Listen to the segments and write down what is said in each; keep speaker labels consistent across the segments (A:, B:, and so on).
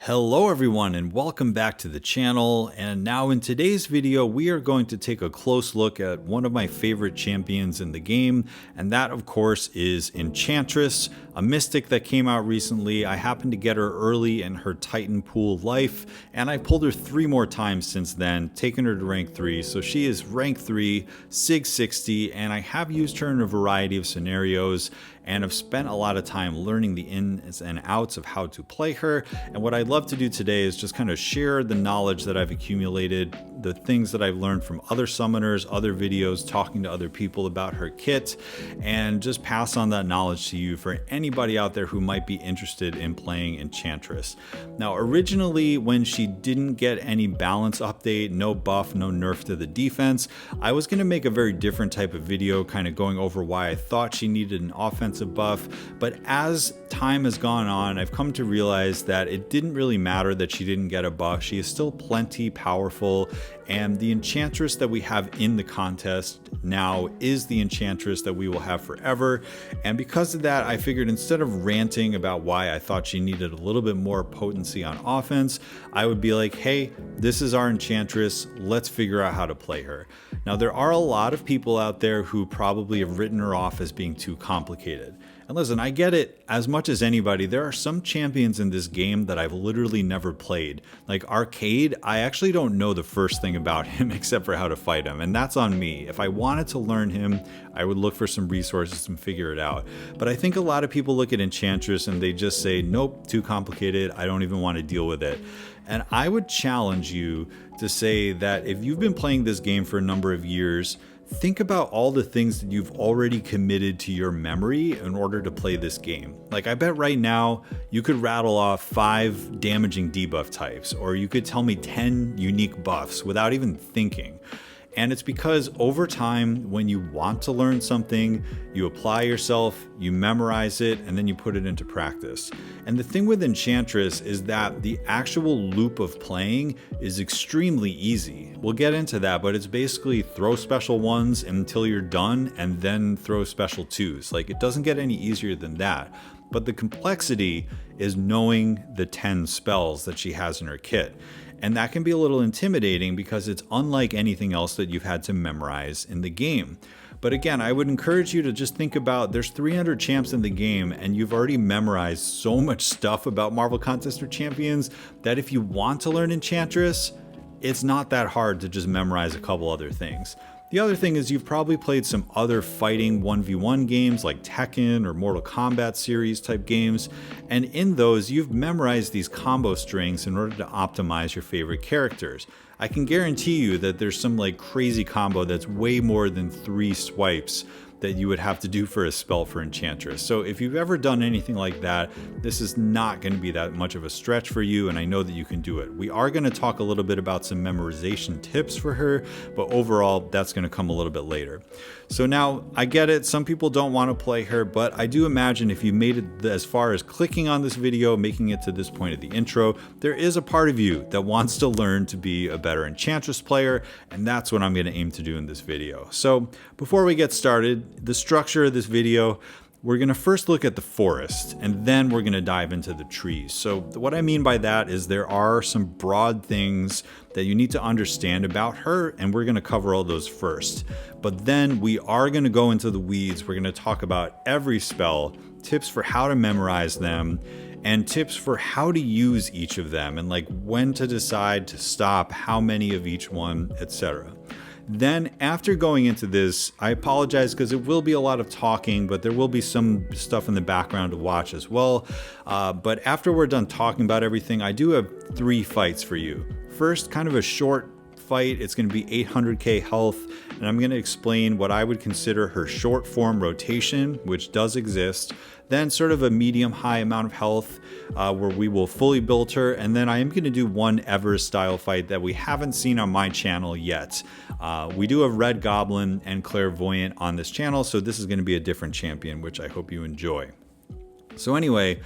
A: Hello everyone and welcome back to the channel, and now in today's video we are going to take a close look at one of my favorite champions in the game, and that of course is Enchantress, a mystic that came out recently. I happened to get her early in her Titan pool life, and I pulled her 3 more times since then, taking her to rank 3, so she is rank 3, Sig 60, and I have used her in a variety of scenarios and have spent a lot of time learning the ins and outs of how to play her. And what I'd love to do today is just kind of share the knowledge that I've accumulated, the things that I've learned from other summoners, other videos, talking to other people about her kit, and just pass on that knowledge to you for anybody out there who might be interested in playing Enchantress. Now, originally when she didn't get any balance update, no buff, no nerf to the defense, I was gonna make a very different type of video, kind of going over why I thought she needed an offensive buff, but as time has gone on, I've come to realize that it didn't really matter that she didn't get a buff. She is still plenty powerful, and the Enchantress that we have in the contest now is the Enchantress that we will have forever. And because of that, I figured instead of ranting about why I thought she needed a little bit more potency on offense, I would be like, hey, this is our Enchantress, let's figure out how to play her. Now, there are a lot of people out there who probably have written her off as being too complicated. And listen, I get it as much as anybody. There are some champions in this game that I've literally never played. Like Arcade, I actually don't know the first thing about him except for how to fight him, and that's on me. If I wanted to learn him, I would look for some resources and figure it out. But I think a lot of people look at Enchantress and they just say, nope, too complicated, I don't even want to deal with it. And I would challenge you to say that if you've been playing this game for a number of years, think about all the things that you've already committed to your memory in order to play this game. Like, I bet right now you could rattle off 5 damaging debuff types, or you could tell me 10 unique buffs without even thinking. And it's because over time, when you want to learn something, you apply yourself, you memorize it, and then you put it into practice. And the thing with Enchantress is that the actual loop of playing is extremely easy. We'll get into that, but it's basically throw special 1s until you're done, and then throw special 2s. Like, it doesn't get any easier than that. But the complexity is knowing the 10 spells that she has in her kit. And that can be a little intimidating because it's unlike anything else that you've had to memorize in the game. But again, I would encourage you to just think about, there's 300 champs in the game and you've already memorized so much stuff about Marvel Contester champions that if you want to learn Enchantress, it's not that hard to just memorize a couple other things. The other thing is you've probably played some other fighting 1v1 games like Tekken or Mortal Kombat series type games, and in those you've memorized these combo strings in order to optimize your favorite characters. I can guarantee you that there's some like crazy combo that's way more than 3 swipes that you would have to do for a spell for Enchantress. So if you've ever done anything like that, this is not going to be that much of a stretch for you, and I know that you can do it. We are going to talk a little bit about some memorization tips for her, but overall that's going to come a little bit later. So now, I get it, some people don't want to play her, but I do imagine if you made it as far as clicking on this video, making it to this point of the intro, there is a part of you that wants to learn to be a better Enchantress player, and that's what I'm going to aim to do in this video. So before we get started, the structure of this video, we're going to first look at the forest, and then we're going to dive into the trees. So what I mean by that is there are some broad things that you need to understand about her, and we're going to cover all those first. But then we are going to go into the weeds. We're going to talk about every spell, tips for how to memorize them, and tips for how to use each of them, and like when to decide to stop, how many of each one, etc. Then after going into this, I apologize because it will be a lot of talking, but there will be some stuff in the background to watch as well. But after we're done talking about everything, I do have 3 fights for you. First, kind of a short fight. It's going to be 800k health, and I'm going to explain what I would consider her short form rotation, which does exist. Then sort of a medium high amount of health where we will fully build her, and then I am going to do one Ever style fight that we haven't seen on my channel yet. We do have Red Goblin and Clairvoyant on this channel, so this is going to be a different champion, which I hope you enjoy. So anyway,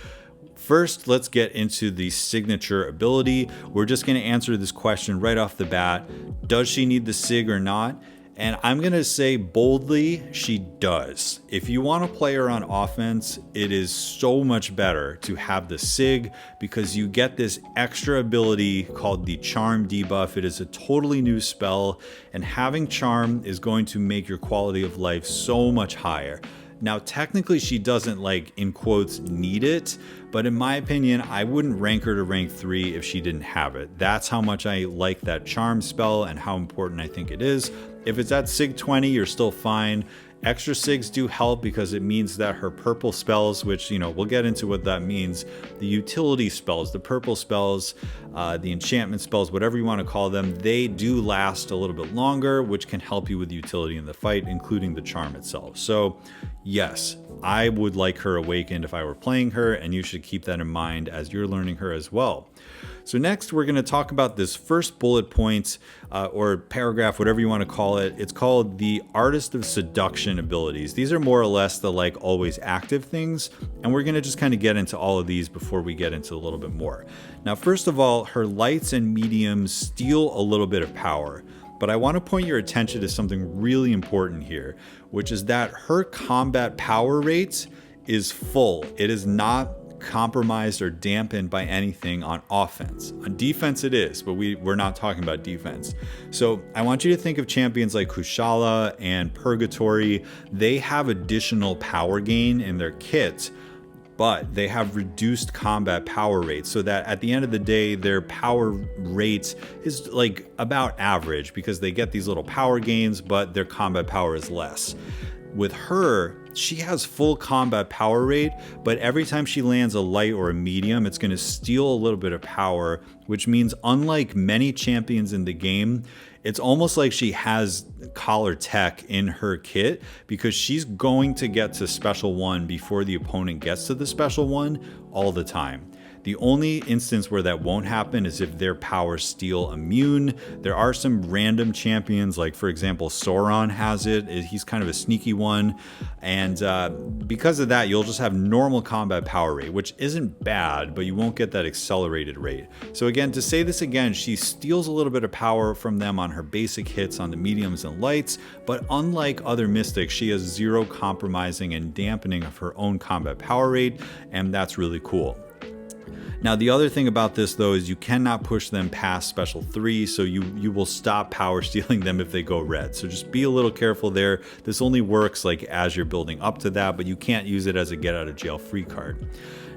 A: first let's get into the signature ability. We're just going to answer this question right off the bat. Does she need the Sig or not? And I'm going to say boldly, she does. If you want to play her on offense, it is so much better to have the Sig because you get this extra ability called the Charm debuff. It is a totally new spell, and having Charm is going to make your quality of life so much higher. Now, technically, she doesn't, like, in quotes, need it, but in my opinion, I wouldn't rank her to rank 3 if she didn't have it. That's how much I like that Charm spell and how important I think it is. If it's at Sig 20, you're still fine. Extra Sigs do help because it means that her purple spells, which, you know, we'll get into what that means, the utility spells, the purple spells, the enchantment spells, whatever you want to call them, they do last a little bit longer, which can help you with utility in the fight, including the charm itself. So yes, I would like her awakened if I were playing her, and you should keep that in mind as you're learning her as well. So next, we're going to talk about this first bullet point or paragraph, whatever you want to call it. It's called the Artist of Seduction abilities. These are more or less the like always active things, and we're going to just kind of get into all of these before we get into a little bit more. Now, first of all, her lights and mediums steal a little bit of power, but I want to point your attention to something really important here, which is that her combat power rate is full. It is not compromised or dampened by anything on offense. On defense it is, but we're not talking about defense. So I want you to think of champions like Kushala and Purgatory. They have additional power gain in their kit, but they have reduced combat power rates so that at the end of the day, their power rate is like about average because they get these little power gains, but their combat power is less. With her, she has full combat power rate, but every time she lands a light or a medium, it's going to steal a little bit of power, which means unlike many champions in the game, it's almost like she has collar tech in her kit because she's going to get to special 1 before the opponent gets to the special 1 all the time. The only instance where that won't happen is if their powers steal immune. There are some random champions, like for example, Sauron has it. He's kind of a sneaky one. And because of that, you'll just have normal combat power rate, which isn't bad, but you won't get that accelerated rate. So again, to say this again, she steals a little bit of power from them on her basic hits on the mediums and lights, but unlike other mystics, she has zero compromising and dampening of her own combat power rate, and that's really cool. Now, the other thing about this, though, is you cannot push them past special 3, so you will stop power stealing them if they go red. So just be a little careful there. This only works like as you're building up to that, but you can't use it as a get out of jail free card.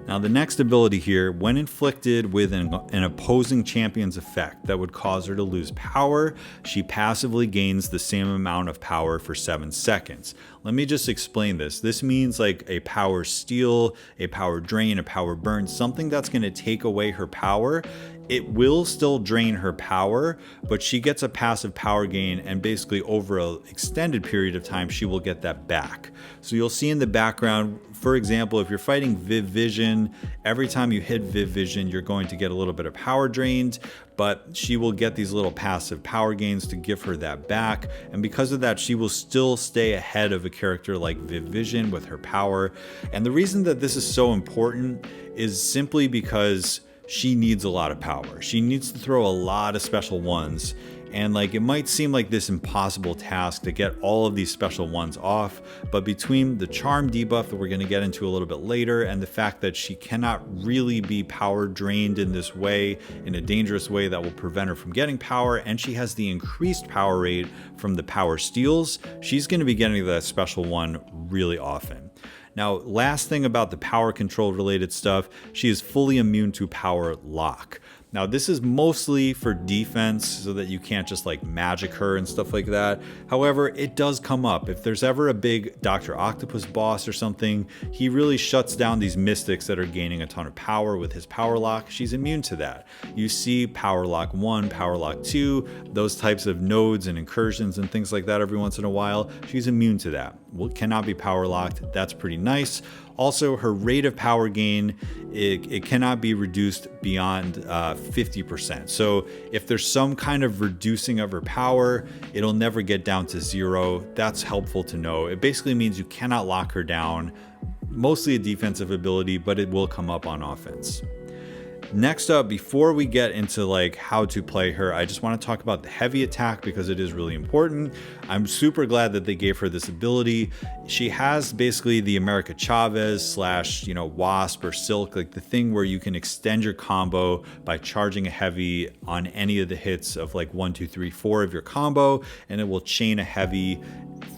A: Now, the next ability here, when inflicted with an opposing champion's effect that would cause her to lose power, she passively gains the same amount of power for 7 seconds. Let me just explain this. This means like a power steal, a power drain, a power burn, something that's going to take away her power. It will still drain her power, but she gets a passive power gain, and basically over an extended period of time, she will get that back. So you'll see in the background, for example, if you're fighting Viv Vision, every time you hit Viv Vision, you're going to get a little bit of power drained, but she will get these little passive power gains to give her that back. And because of that, she will still stay ahead of a character like Viv Vision with her power. And the reason that this is so important is simply because she needs a lot of power. She needs to throw a lot of special ones. And like, it might seem like this impossible task to get all of these special ones off, but between the charm debuff that we're going to get into a little bit later and the fact that she cannot really be power drained in this way, in a dangerous way that will prevent her from getting power, and she has the increased power rate from the power steals, she's going to be getting that special one really often. Now, last thing about the power control related stuff, she is fully immune to power lock. Now, this is mostly for defense so that you can't just like magic her and stuff like that. However, it does come up. If there's ever a big Dr. Octopus boss or something, he really shuts down these mystics that are gaining a ton of power with his power lock. She's immune to that. You see power lock 1, power lock 2, those types of nodes and incursions and things like that every once in a while. She's immune to that. Cannot be power locked. That's pretty nice. Also, her rate of power gain, it cannot be reduced beyond 50%. So if there's some kind of reducing of her power, it'll never get down to 0. That's helpful to know. It basically means you cannot lock her down. Mostly a defensive ability, but it will come up on offense. Next up, before we get into like how to play her, I just want to talk about the heavy attack because it is really important. I'm super glad that they gave her this ability. She has basically the America Chavez slash, Wasp or Silk, like the thing where you can extend your combo by charging a heavy on any of the hits of like 1, 2, 3, 4 of your combo, and it will chain a heavy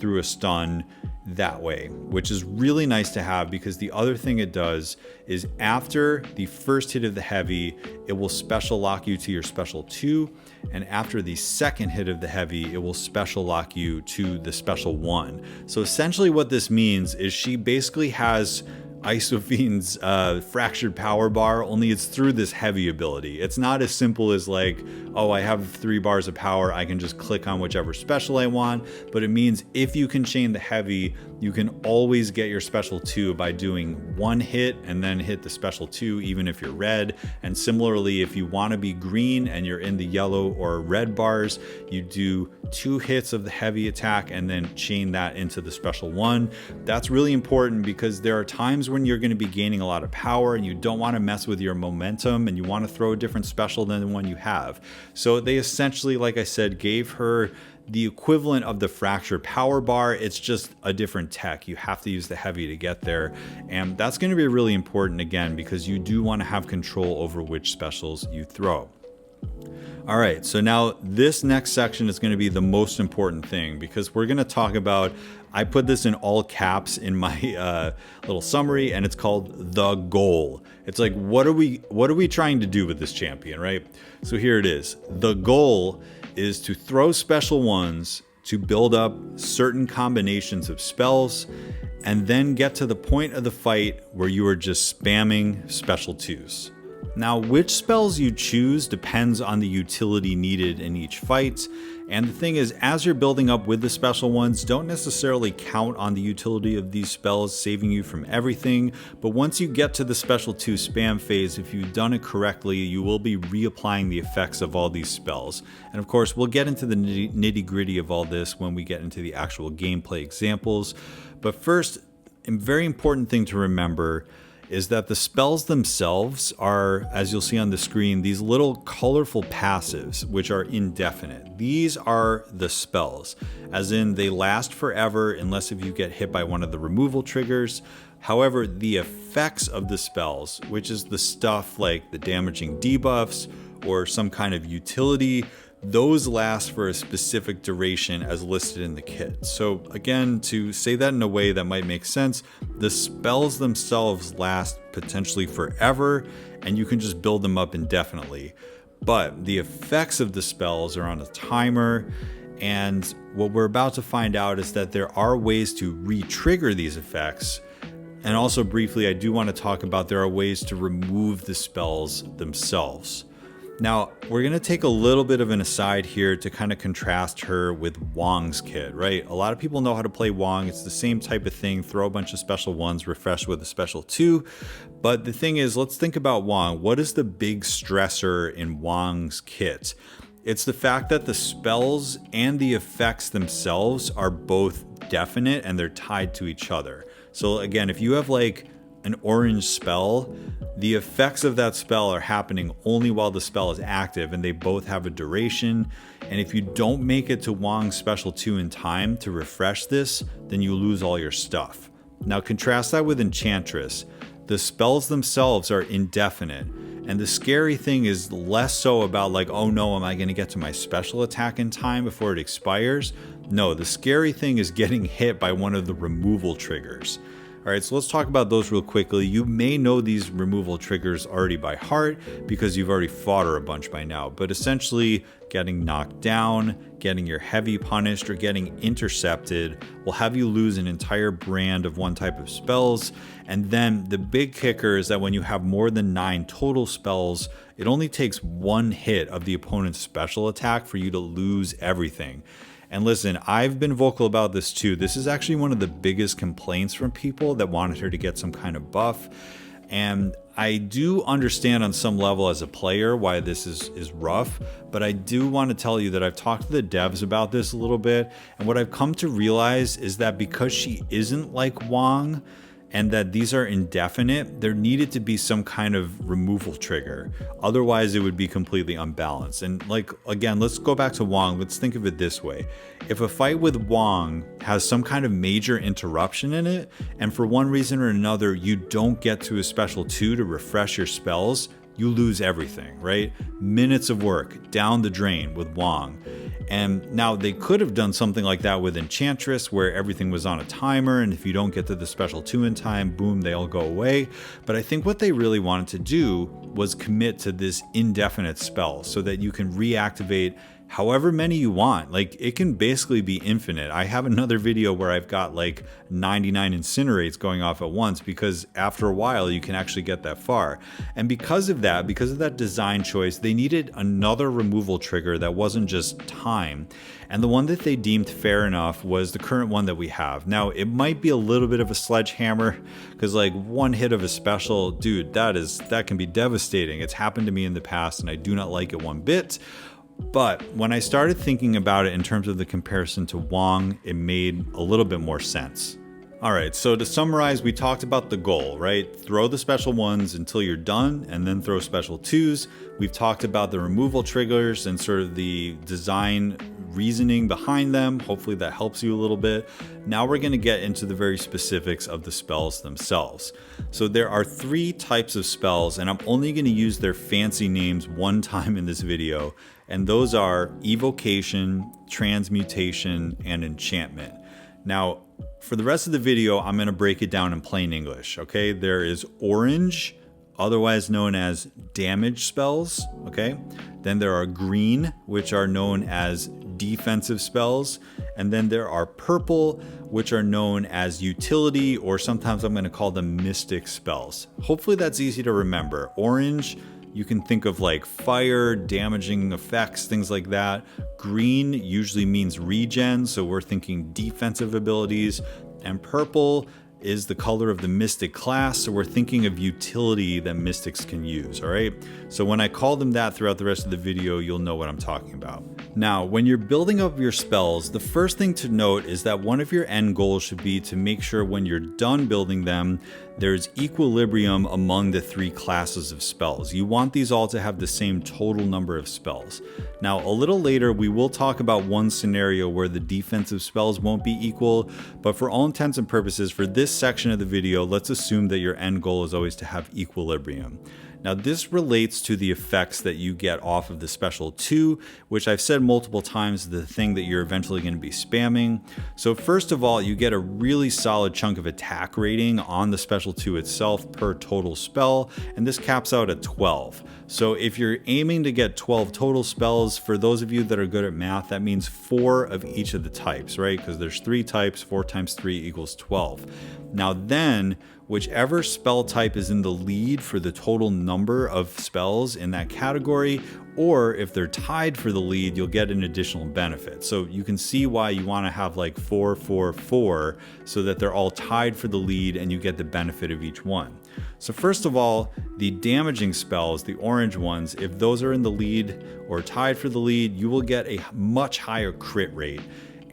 A: through a stun that way, which is really nice to have because the other thing it does is after the first hit of the heavy, it will special lock you to your special 2, and after the second hit of the heavy, it will special lock you to the special 1. So essentially what this means is she basically has Isophine's fractured power bar, only it's through this heavy ability. It's not as simple as like, oh, I have 3 bars of power, I can just click on whichever special I want, but it means if you can chain the heavy, you can always get your special 2 by doing 1 hit and then hit the special 2 even if you're red. And similarly, if you want to be green and you're in the yellow or red bars, you do 2 hits of the heavy attack and then chain that into the special 1. That's really important because there are times when you're going to be gaining a lot of power and you don't want to mess with your momentum and you want to throw a different special than the one you have. So they essentially, like I said, gave her the equivalent of the fracture power bar. It's just a different tech. You have to use the heavy to get there. And that's going to be really important again, because you do want to have control over which specials you throw. All right, so now this next section is going to be the most important thing because we're going to talk about, I put this in all caps in my little summary, and it's called the goal. It's like, what are we trying to do with this champion, right? So here it is. The goal is to throw special 1s to build up certain combinations of spells, and then get to the point of the fight where you are just spamming special 2s. Now, which spells you choose depends on the utility needed in each fight, and the thing is, as you're building up with the special 1s, don't necessarily count on the utility of these spells saving you from everything, but once you get to the special 2 spam phase, if you've done it correctly, you will be reapplying the effects of all these spells. And of course, we'll get into the nitty-gritty of all this when we get into the actual gameplay examples, but first, a very important thing to remember is that the spells themselves are, as you'll see on the screen, these little colorful passives, which are indefinite. These are the spells, as in they last forever unless if you get hit by one of the removal triggers. However, the effects of the spells, which is the stuff like the damaging debuffs or some kind of utility, those last for a specific duration as listed in the kit. So again, to say that in a way that might make sense, the spells themselves last potentially forever, and you can just build them up indefinitely. But the effects of the spells are on a timer, and what we're about to find out is that there are ways to re-trigger these effects. And also briefly, I do want to talk about there are ways to remove the spells themselves. Now, we're going to take a little bit of an aside here to kind of contrast her with Wong's kit, right? A lot of people know how to play Wong. It's the same type of thing. Throw a bunch of special 1s, refresh with a special 2. But the thing is, let's think about Wong. What is the big stressor in Wong's kit? It's the fact that the spells and the effects themselves are both definite and they're tied to each other. So again, if you have like an orange spell, the effects of that spell are happening only while the spell is active, and they both have a duration. And if you don't make it to Wong's special 2 in time to refresh this, then you lose all your stuff. Now contrast that with Enchantress. The spells themselves are indefinite, and the scary thing is less so about like, oh no, am I going to get to my special attack in time before it expires? No, the scary thing is getting hit by one of the removal triggers. All right, so let's talk about those real quickly. You may know these removal triggers already by heart because you've already fought her a bunch by now, but essentially getting knocked down, getting your heavy punished, or getting intercepted will have you lose an entire brand of one type of spells. And then the big kicker is that when you have more than 9 total spells, it only takes 1 hit of the opponent's special attack for you to lose everything. And listen, I've been vocal about this too. This is actually one of the biggest complaints from people that wanted her to get some kind of buff. And I do understand on some level as a player why this is rough, but I do want to tell you that I've talked to the devs about this a little bit, and what I've come to realize is that because she isn't like Wong, and that these are indefinite, there needed to be some kind of removal trigger. Otherwise, it would be completely unbalanced. And like, again, let's go back to Wong. Let's think of it this way. If a fight with Wong has some kind of major interruption in it, and for one reason or another, you don't get to a special 2 to refresh your spells, you lose everything, right? Minutes of work down the drain with Wong. And now they could have done something like that with Enchantress, where everything was on a timer, and if you don't get to the special 2 in time, boom, they all go away. But I think what they really wanted to do was commit to this indefinite spell so that you can reactivate however many you want. Like, it can basically be infinite. I have another video where I've got like 99 incinerates going off at once, because after a while you can actually get that far. And because of that design choice, they needed another removal trigger that wasn't just time. And the one that they deemed fair enough was the current one that we have. Now, it might be a little bit of a sledgehammer, because like one hit of a special, dude, that can be devastating. It's happened to me in the past and I do not like it one bit. But when I started thinking about it in terms of the comparison to Wong, it made a little bit more sense. All right, so to summarize, we talked about the goal, right? Throw the special 1s until you're done, and then throw special 2s. We've talked about the removal triggers and sort of the design reasoning behind them. Hopefully that helps you a little bit. Now we're going to get into the very specifics of the spells themselves. So there are 3 types of spells, and I'm only going to use their fancy names one time in this video. And those are Evocation, Transmutation, and Enchantment. Now, for the rest of the video, I'm going to break it down in plain English, okay? There is Orange, otherwise known as damage spells, okay? Then there are Green, which are known as defensive spells. And then there are Purple, which are known as utility, or sometimes I'm going to call them mystic spells. Hopefully that's easy to remember. Orange, you can think of like fire, damaging effects, things like that. Green usually means regen, so we're thinking defensive abilities. And purple is the color of the mystic class, so we're thinking of utility that mystics can use, all right? So when I call them that throughout the rest of the video, you'll know what I'm talking about. Now, when you're building up your spells, the first thing to note is that one of your end goals should be to make sure when you're done building them, there's equilibrium among the 3 classes of spells. You want these all to have the same total number of spells. Now, a little later, we will talk about one scenario where the defensive spells won't be equal, but for all intents and purposes, for this section of the video, let's assume that your end goal is always to have equilibrium. Now, this relates to the effects that you get off of the special 2, which I've said multiple times is the thing that you're eventually going to be spamming. So first of all, you get a really solid chunk of attack rating on the special 2 itself per total spell, and this caps out at 12. So if you're aiming to get 12 total spells, for those of you that are good at math, that means 4 of each of the types, right? Because there's 3 types, 4 times 3 equals 12. Now then, whichever spell type is in the lead for the total number of spells in that category, or if they're tied for the lead, you'll get an additional benefit. So you can see why you want to have like 4, 4, 4, so that they're all tied for the lead and you get the benefit of each one. So first of all, the damaging spells, the orange ones, if those are in the lead or tied for the lead, you will get a much higher crit rate.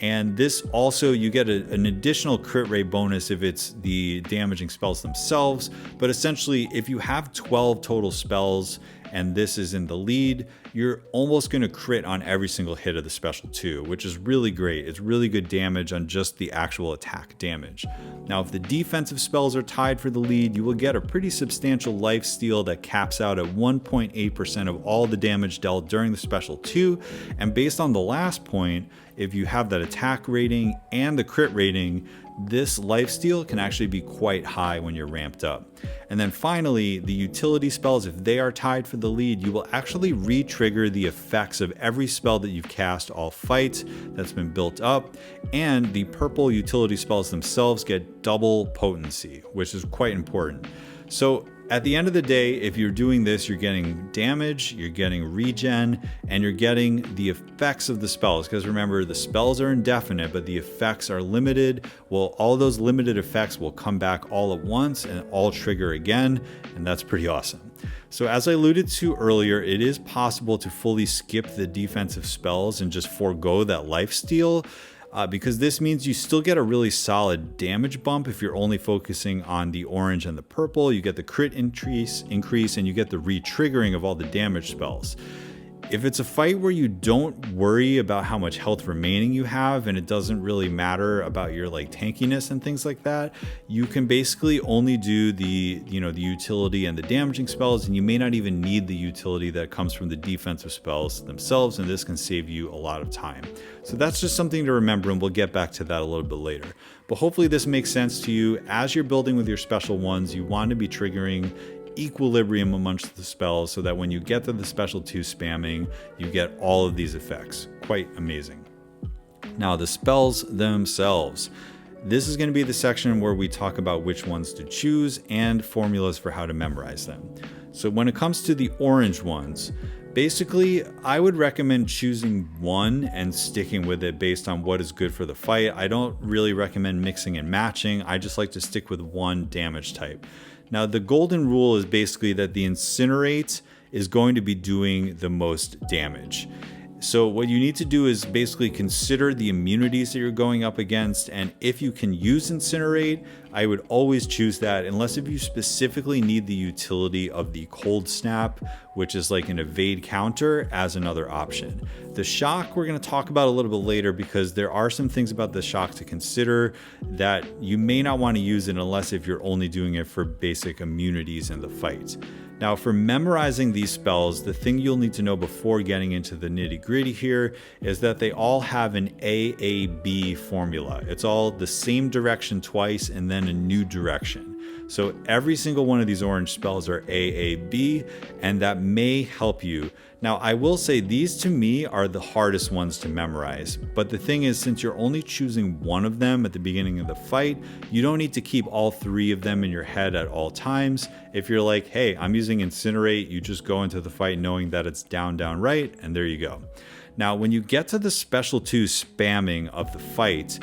A: And this also, you get an additional crit rate bonus if it's the damaging spells themselves. But essentially, if you have 12 total spells and this is in the lead, you're almost going to crit on every single hit of the special 2, which is really great. It's really good damage on just the actual attack damage. Now, if the defensive spells are tied for the lead, you will get a pretty substantial lifesteal that caps out at 1.8% of all the damage dealt during the special 2. And based on the last point, if you have that attack rating and the crit rating, this lifesteal can actually be quite high when you're ramped up. And then finally, the utility spells, if they are tied for the lead, you will actually re-trigger the effects of every spell that you've cast all fight that's been built up. And the purple utility spells themselves get double potency, which is quite important. So at the end of the day, if you're doing this, you're getting damage, you're getting regen, and you're getting the effects of the spells. Because remember, the spells are indefinite, but the effects are limited. Well, all those limited effects will come back all at once and all trigger again, and that's pretty awesome. So as I alluded to earlier, it is possible to fully skip the defensive spells and just forego that lifesteal. because this means you still get a really solid damage bump if you're only focusing on the orange and the purple. You get the crit increase, and you get the re-triggering of all the damage spells. If it's a fight where you don't worry about how much health remaining you have, and it doesn't really matter about your like tankiness and things like that, you can basically only do the utility and the damaging spells, and you may not even need the utility that comes from the defensive spells themselves, and this can save you a lot of time. So that's just something to remember, and we'll get back to that a little bit later. But hopefully this makes sense to you. As you're building with your special ones, you want to be triggering equilibrium amongst the spells so that when you get to the special 2 spamming, you get all of these effects. Quite amazing. Now the spells themselves. This is going to be the section where we talk about which ones to choose and formulas for how to memorize them. So when it comes to the orange ones, basically, I would recommend choosing one and sticking with it based on what is good for the fight. I don't really recommend mixing and matching. I just like to stick with one damage type. Now, the golden rule is basically that the Incinerate is going to be doing the most damage. So what you need to do is basically consider the immunities that you're going up against, and if you can use Incinerate, I would always choose that, unless if you specifically need the utility of the Cold Snap, which is like an evade counter, as another option. The Shock we're going to talk about a little bit later, because there are some things about the Shock to consider that you may not want to use it unless if you're only doing it for basic immunities in the fight. Now, for memorizing these spells, the thing you'll need to know before getting into the nitty-gritty here is that they all have an AAB formula. It's all the same direction twice and then a new direction. So every single one of these orange spells are AAB, and that may help you. Now, I will say these to me are the hardest ones to memorize, but the thing is, since you're only choosing one of them at the beginning of the fight, you don't need to keep all 3 of them in your head at all times. If you're like, hey, I'm using Incinerate, you just go into the fight knowing that it's down, down, right, and there you go. Now, when you get to the special 2 spamming of the fight,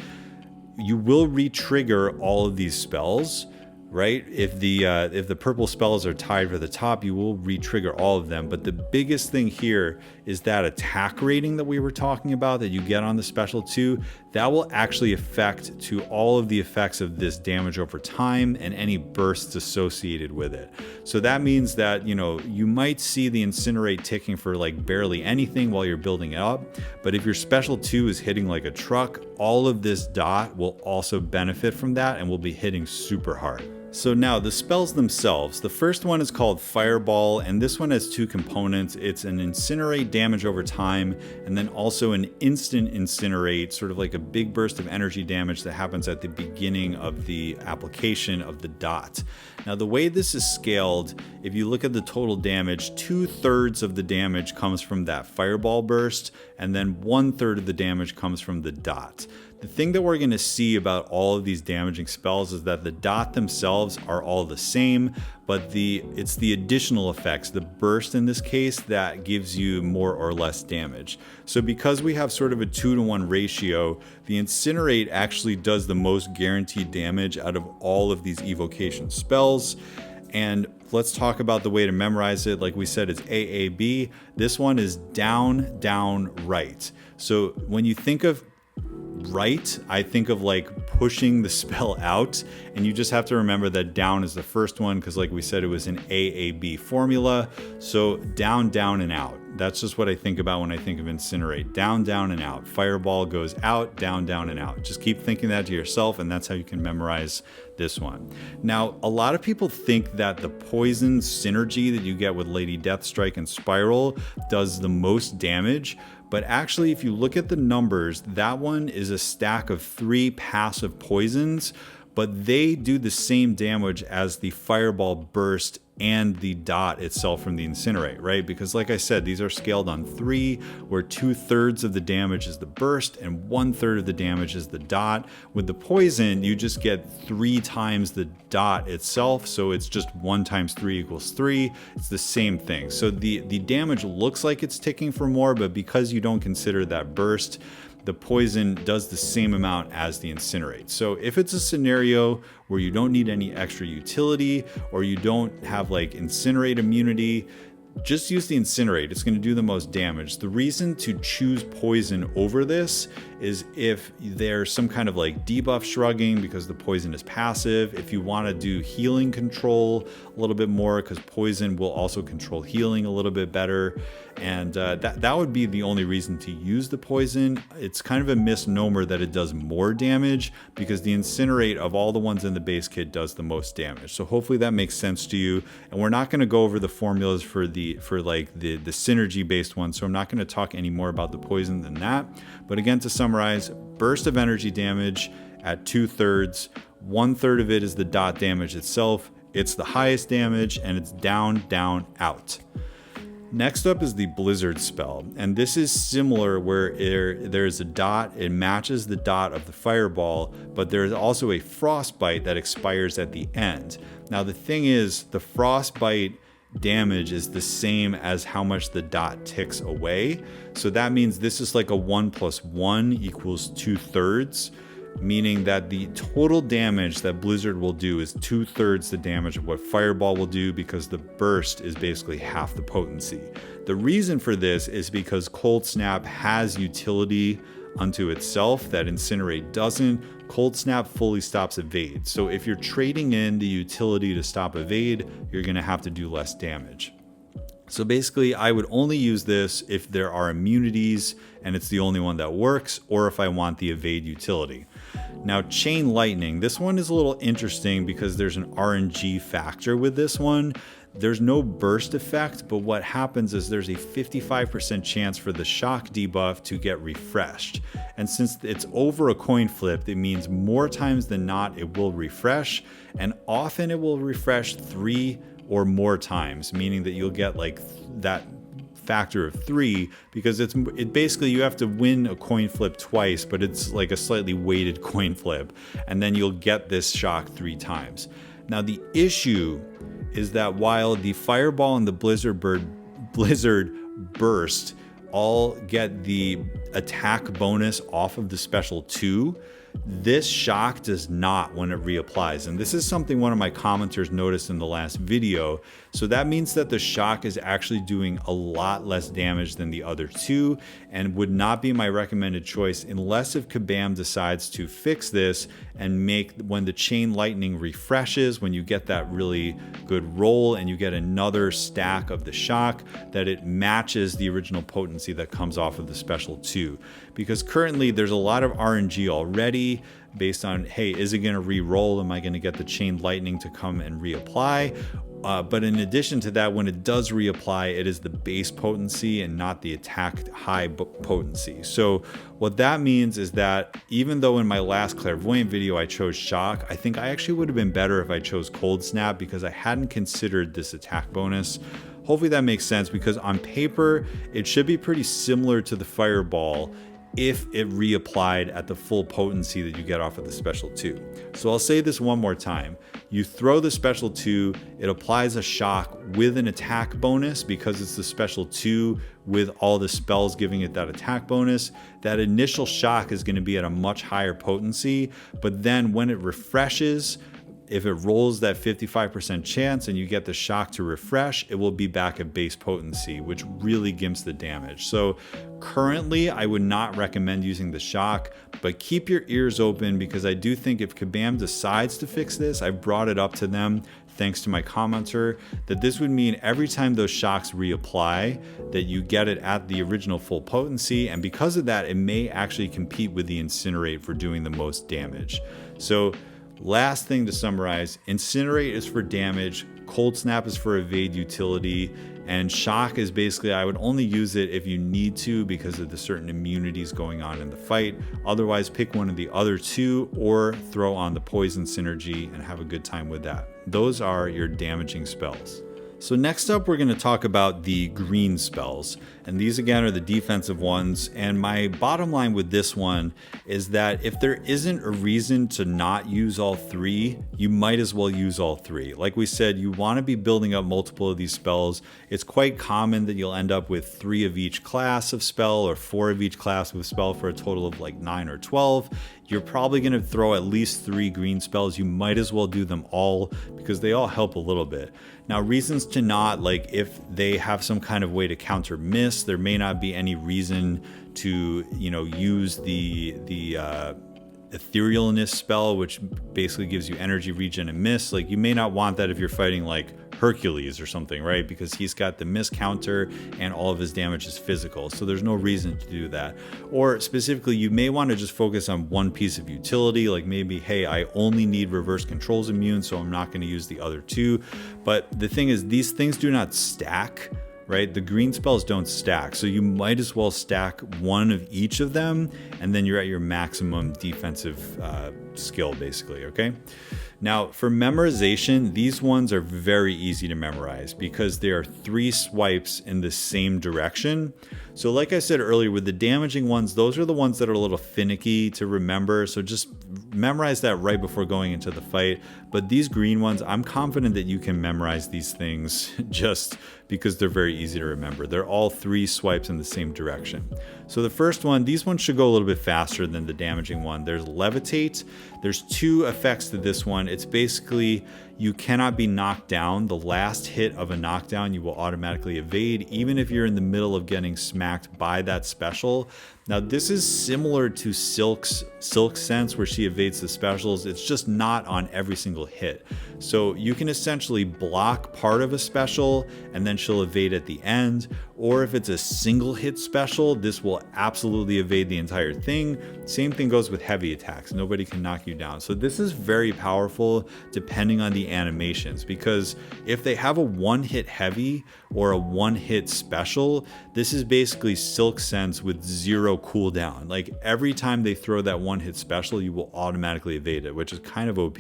A: you will re-trigger all of these spells, right? If the purple spells are tied for the top, you will re-trigger all of them. But the biggest thing here is that attack rating that we were talking about that you get on the special 2, that will actually affect to all of the effects of this damage over time and any bursts associated with it. So that means that, you might see the Incinerate ticking for like barely anything while you're building it up. But if your special 2 is hitting like a truck, all of this dot will also benefit from that and will be hitting super hard. So now the spells themselves, the first one is called Fireball, and this one has 2 components. It's an Incinerate damage over time, and then also an instant Incinerate, sort of like a big burst of energy damage that happens at the beginning of the application of the dot. Now the way this is scaled, if you look at the total damage, 2/3 of the damage comes from that Fireball burst, and then 1/3 of the damage comes from the dot. The thing that we're going to see about all of these damaging spells is that the dot themselves are all the same, but it's the additional effects, the burst in this case, that gives you more or less damage. So because we have sort of a 2-to-1 ratio, the Incinerate actually does the most guaranteed damage out of all of these evocation spells. And let's talk about the way to memorize it. Like we said, it's AAB. This one is down, down, right. So when you think of right, I think of like pushing the spell out, and you just have to remember that down is the first one because like we said, it was an AAB formula. So down, down, and out. That's just what I think about when I think of Incinerate. Down, down, and out. Fireball goes out, down, down, and out. Just keep thinking that to yourself, and that's how you can memorize this one. Now, a lot of people think that the poison synergy that you get with Lady Deathstrike and Spiral does the most damage, but actually if you look at the numbers, that one is a stack of 3 passive poisons, but they do the same damage as the Fireball burst and the dot itself from the Incinerate, right? Because like I said, these are scaled on 3, where 2/3 of the damage is the burst and 1/3 of the damage is the dot. With the poison, you just get 3 times the dot itself, so it's just 1 times 3 equals 3. It's the same thing. So the damage looks like it's ticking for more, but because you don't consider that burst, the poison does the same amount as the Incinerate. So if it's a scenario where you don't need any extra utility, or you don't have like Incinerate immunity, just use the Incinerate. It's going to do the most damage. The reason to choose poison over this is if there's some kind of like debuff shrugging because the poison is passive. If you want to do healing control a little bit more, because poison will also control healing a little bit better. And that would be the only reason to use the poison. It's kind of a misnomer that it does more damage because the Incinerate of all the ones in the base kit does the most damage. So hopefully that makes sense to you. And we're not going to go over the formulas for the synergy based one. So I'm not going to talk any more about the poison than that. But again, to summarize, burst of energy damage at 2/3. 1/3 of it is the dot damage itself. It's the highest damage and it's down, down, out. Next up is the Blizzard spell, and this is similar where there's a dot, it matches the dot of the fireball, but there's also a frostbite that expires at the end. Now the thing is, the frostbite damage is the same as how much the dot ticks away, so that means this is like a 1 + 1 = 2/3. Meaning that the total damage that Blizzard will do is 2/3 the damage of what Fireball will do, because the burst is basically half the potency. The reason for this is because Cold Snap has utility unto itself that Incinerate doesn't. Cold Snap fully stops evade. So if you're trading in the utility to stop evade, you're going to have to do less damage. So basically, I would only use this if there are immunities and it's the only one that works, or if I want the evade utility. Now, Chain Lightning, this one is a little interesting because there's an RNG factor with this one. There's no burst effect, but what happens is there's a 55% chance for the shock debuff to get refreshed. And since it's over a coin flip, it means more times than not it will refresh, and often it will refresh 3 or more times, meaning that you'll get like that factor of 3, because it basically you have to win a coin flip twice, but it's like a slightly weighted coin flip, and then you'll get this shock 3 times. Now the issue is that while the Fireball and the Blizzard Burst all get the attack bonus off of the special 2, this shock does not when it reapplies. And this is something one of my commenters noticed in the last video. So that means that the shock is actually doing a lot less damage than the other 2, and would not be my recommended choice unless if Kabam decides to fix this and make, when the Chain Lightning refreshes, when you get that really good roll and you get another stack of the shock, that it matches the original potency that comes off of the special 2. Because currently there's a lot of RNG already based on, hey, is it going to re-roll? Am I going to get the Chain Lightning to come and reapply? But in addition to that, when it does reapply, it is the base potency and not the attack high potency. So what that means is that even though in my last Clairvoyant video I chose Shock, I think I actually would have been better if I chose Cold Snap, because I hadn't considered this attack bonus. Hopefully that makes sense, because on paper, it should be pretty similar to the Fireball if it reapplied at the full potency that you get off of the special 2. So I'll say this one more time. You throw the special 2, it applies a shock with an attack bonus because it's the special 2 with all the spells giving it that attack bonus. That initial shock is going to be at a much higher potency, but then when it refreshes, if it rolls that 55% chance and you get the shock to refresh, it will be back at base potency, which really gimps the damage. So currently, I would not recommend using the shock, but keep your ears open, because I do think if Kabam decides to fix this, I brought it up to them thanks to my commenter, that this would mean every time those shocks reapply, that you get it at the original full potency, and because of that, it may actually compete with the Incinerate for doing the most damage. So last thing to summarize, Incinerate is for damage, Cold Snap is for evade utility, and Shock is basically, I would only use it if you need to because of the certain immunities going on in the fight. Otherwise, pick one of the other 2 or throw on the Poison synergy and have a good time with that. Those are your damaging spells. So next up, we're going to talk about the green spells, and these again are the defensive ones. And my bottom line with this one is that if there isn't a reason to not use all 3, you might as well use all 3. Like we said, you want to be building up multiple of these spells. It's quite common that you'll end up with 3 of each class of spell or 4 of each class of spell for a total of like 9 or 12. you're probably going to throw at least 3 green spells. You might as well do them all because they all help a little bit. Now, reasons to not, like if they have some kind of way to counter miss, there may not be any reason to, you know, use the etherealness spell, which basically gives you energy regen and miss. Like you may not want that if you're fighting like Hercules or something, right? Because he's got the miss counter and all of his damage is physical. So there's no reason to do that. Or specifically, you may want to just focus on one piece of utility. Like maybe, hey, I only need reverse controls immune, so I'm not going to use the other 2. But the thing is, these things do not stack, right? The green spells don't stack. So you might as well stack one of each of them, and then you're at your maximum defensive skill, basically, okay? Now, for memorization, these ones are very easy to memorize because there are 3 swipes in the same direction. So like I said earlier, with the damaging ones, those are the ones that are a little finicky to remember. So just memorize that right before going into the fight. But these green ones, I'm confident that you can memorize these things just because they're very easy to remember. They're all 3 swipes in the same direction. So the first one, these ones should go a little bit faster than the damaging one. There's Levitate. There's 2 effects to this one. It's basically you cannot be knocked down. The last hit of a knockdown you will automatically evade, even if you're in the middle of getting smacked by that special. Now this is similar to Silk's Sense, where she evades the specials. It's just not on every single hit. So you can essentially block part of a special and then she'll evade at the end. Or if it's a single hit special, this will absolutely evade the entire thing. Same thing goes with heavy attacks. Nobody can knock you down. So this is very powerful depending on the animations, because if they have a 1-hit heavy or a 1-hit special, this is basically Silk Sense with 0 cooldown. Like every time they throw that 1-hit special, you will automatically evade it, which is kind of OP.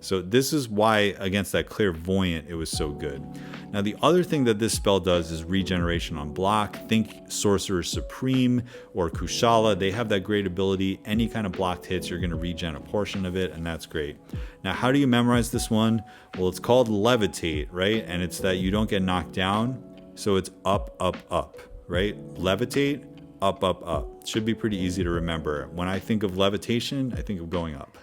A: So this is why against that Clairvoyant, it was so good. Now the other thing that this spell does is regeneration on block. Think Sorcerer Supreme or Kushala. They have that great ability. Any kind of blocked hits, you're going to regen a portion of it, and that's great. Now, how do you memorize this one? Well, it's called Levitate, right? And it's that you don't get knocked down. So it's up, up, up, right? Levitate, up, up, up. Should be pretty easy to remember. When I think of levitation, I think of going up.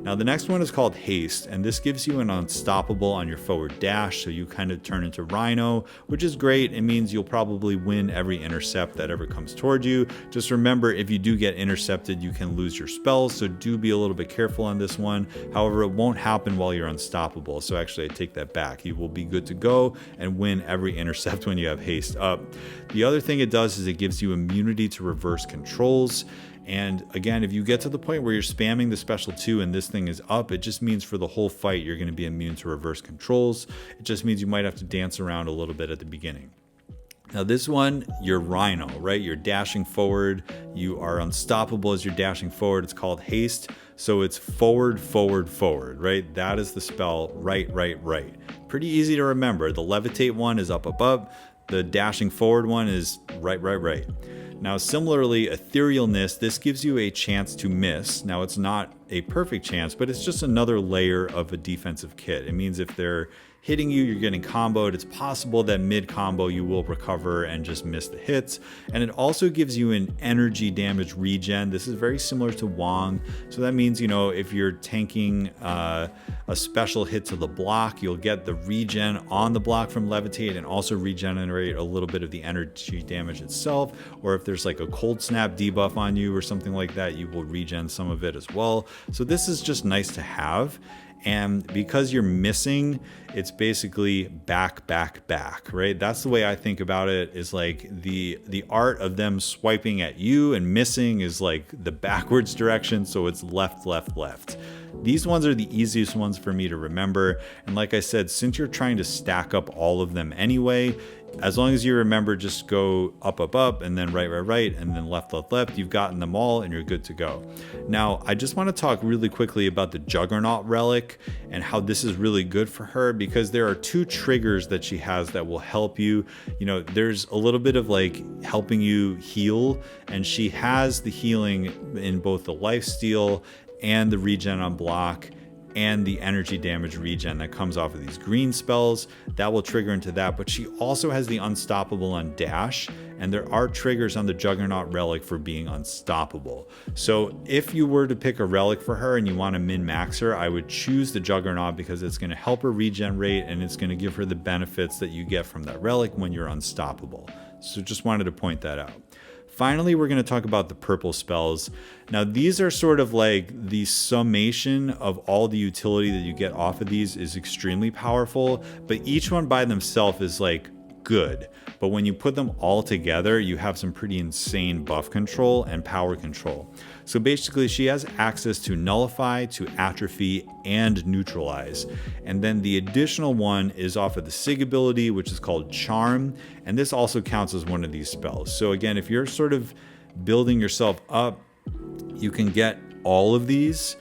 A: Now the next one is called Haste, and this gives you an unstoppable on your forward dash, so you kind of turn into Rhino, which is great. It means you'll probably win every intercept that ever comes toward you. Just remember, if you do get intercepted, you can lose your spells, so do be a little bit careful on this one. However, it won't happen while you're unstoppable, so actually I take that back. You will be good to go and win every intercept when you have Haste up. The other thing it does is it gives you immunity to reverse controls. And again, if you get to the point where you're spamming the special 2 and this thing is up, it just means for the whole fight you're going to be immune to reverse controls. It just means you might have to dance around a little bit at the beginning. Now this one, you're Rhino, right? You're dashing forward. You are unstoppable as you're dashing forward. It's called Haste. So it's forward, forward, forward, right? That is the spell, right, right, right. Pretty easy to remember. The Levitate one is up, up, up. The dashing forward one is right, right, right. Now, similarly, Etherealness, this gives you a chance to miss. Now, it's not a perfect chance, but it's just another layer of a defensive kit. It means if they're hitting you, you're getting comboed. It's possible that mid-combo you will recover and just miss the hits. And it also gives you an energy damage regen. This is very similar to Wong. So that means, you know, if you're tanking a special hit to the block, you'll get the regen on the block from Levitate and also regenerate a little bit of the energy damage itself. Or if there's like a cold snap debuff on you or something like that, you will regen some of it as well. So this is just nice to have. And because you're missing, it's basically back, back, back, right? That's the way I think about it, is like the art of them swiping at you and missing is like the backwards direction. So it's left, left, left. These ones are the easiest ones for me to remember. And like I said, since you're trying to stack up all of them anyway, as long as you remember, just go up, up, up, and then right, right, right, and then left, left, left. You've gotten them all and you're good to go. Now, I just want to talk really quickly about the Juggernaut relic and how this is really good for her, because there are 2 triggers that she has that will help you. You know, there's a little bit of like helping you heal, and she has the healing in both the lifesteal and the regen on block and the energy damage regen that comes off of these green spells. That will trigger into that, but she also has the unstoppable on dash, and there are triggers on the Juggernaut relic for being unstoppable. So if you were to pick a relic for her and you want to min-max her, I would choose the Juggernaut because it's going to help her regenerate and it's going to give her the benefits that you get from that relic when you're unstoppable. So just wanted to point that out. Finally, we're going to talk about the purple spells. Now, these are sort of like the summation of all the utility that you get off of these is extremely powerful, but each one by themselves is like good. But when you put them all together, you have some pretty insane buff control and power control. So basically, she has access to Nullify, to Atrophy, and Neutralize. And then the additional one is off of the Sig ability, which is called Charm. And this also counts as one of these spells. So again, if you're sort of building yourself up, you can get all of these.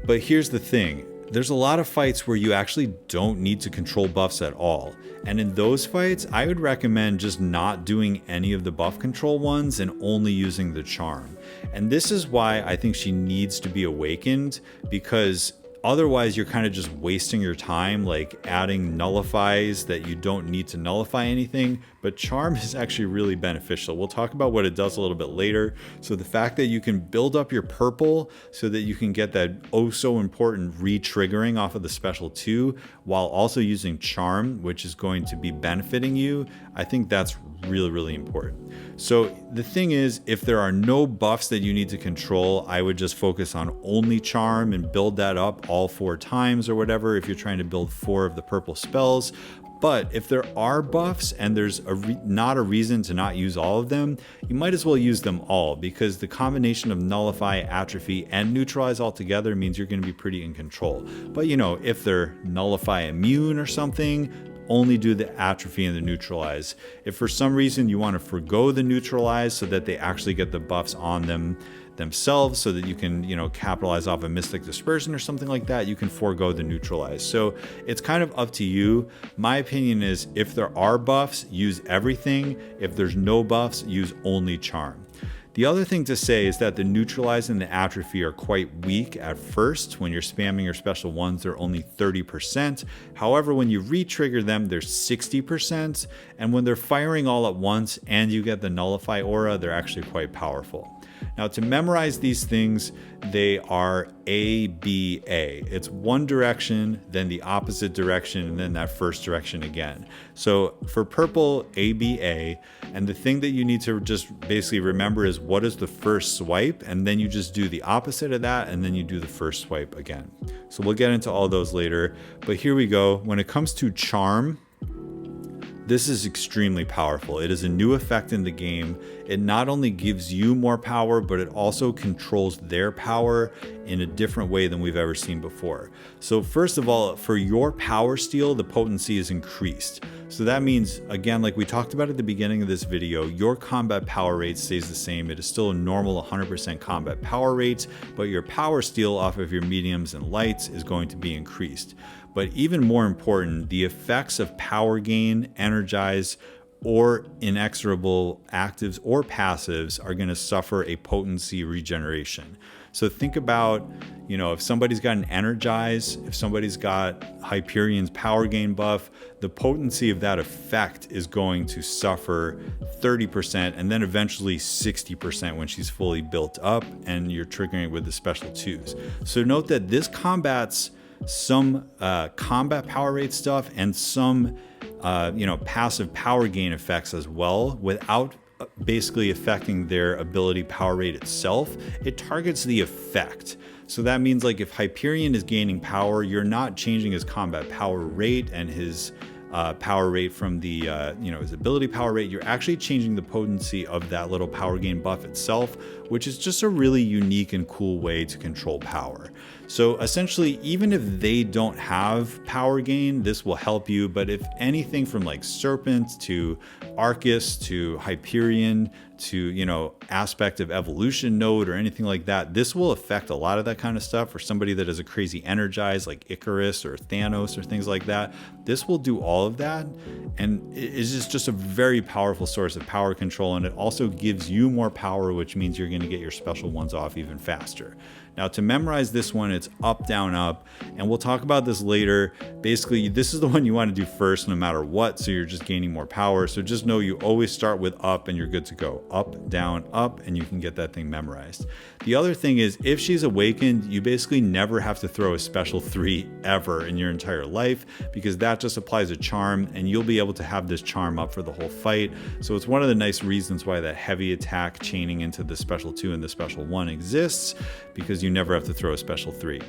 A: But here's the thing. There's a lot of fights where you actually don't need to control buffs at all. And in those fights, I would recommend just not doing any of the buff control ones and only using the charm. And this is why I think she needs to be awakened, because otherwise you're kind of just wasting your time, like adding nullifies that you don't need to nullify anything. But charm is actually really beneficial. We'll talk about what it does a little bit later. So the fact that you can build up your purple so that you can get that oh so important re-triggering off of the special 2 while also using charm, which is going to be benefiting you, I think that's really, really important. So the thing is, if there are no buffs that you need to control, I would just focus on only charm and build that up all 4 times or whatever if you're trying to build 4 of the purple spells. But if there are buffs and there's not a reason to not use all of them, you might as well use them all, because the combination of Nullify, Atrophy, and Neutralize all together means you're going to be pretty in control. But you know, if they're Nullify immune or something, only do the Atrophy and the Neutralize. If for some reason you want to forgo the Neutralize so that they actually get the buffs on them themselves so that you can, you know, capitalize off a Mystic Dispersion or something like that, you can forego the Neutralize. So it's kind of up to you. My opinion is if there are buffs, use everything. If there's no buffs, use only Charm. The other thing to say is that the Neutralize and the Atrophy are quite weak at first. When you're spamming your special ones, they're only 30%. However, when you re-trigger them, they're 60%. And when they're firing all at once and you get the Nullify aura, they're actually quite powerful. Now, to memorize these things, they are A, B, A. It's one direction, then the opposite direction, and then that first direction again. So for purple, A, B, A. And the thing that you need to just basically remember is what is the first swipe, and then you just do the opposite of that, and then you do the first swipe again. So we'll get into all those later. But here we go. When it comes to Charm, this is extremely powerful. It is a new effect in the game. It not only gives you more power, but it also controls their power in a different way than we've ever seen before. So first of all, for your power steal, the potency is increased. So that means, again, like we talked about at the beginning of this video, your combat power rate stays the same. It is still a normal 100% combat power rate, but your power steal off of your mediums and lights is going to be increased. But even more important, the effects of power gain, energize, or inexorable actives or passives are going to suffer a potency regeneration. So think about, you know, if somebody's got an energize, if somebody's got Hyperion's power gain buff, the potency of that effect is going to suffer 30% and then eventually 60% when she's fully built up and you're triggering it with the special 2s. So note that this combats some combat power rate stuff and some passive power gain effects as well without basically affecting their ability power rate itself. It targets the effect. So that means like if Hyperion is gaining power, you're not changing his combat power rate and his power rate from the his ability power rate. You're actually changing the potency of that little power gain buff itself, which is just a really unique and cool way to control power. So essentially, even if they don't have power gain, this will help you. But if anything from like Serpent to Arcus to Hyperion to, aspect of evolution node or anything like that, this will affect a lot of that kind of stuff. For somebody that is a crazy energize like Icarus or Thanos or things like that, this will do all of that. And it is just a very powerful source of power control. And it also gives you more power, which means you're going to get your special ones off even faster. Now, to memorize this one, it's up, down, up. And we'll talk about this later. Basically, this is the one you want to do first no matter what, so you're just gaining more power. So just know you always start with up and you're good to go. Up, down, up, and you can get that thing memorized. The other thing is, if she's awakened, you basically never have to throw a special 3 ever in your entire life, because that just applies a charm and you'll be able to have this charm up for the whole fight. So it's one of the nice reasons why that heavy attack chaining into the special 2 and the special 1 exists, because you never have to throw a special 3.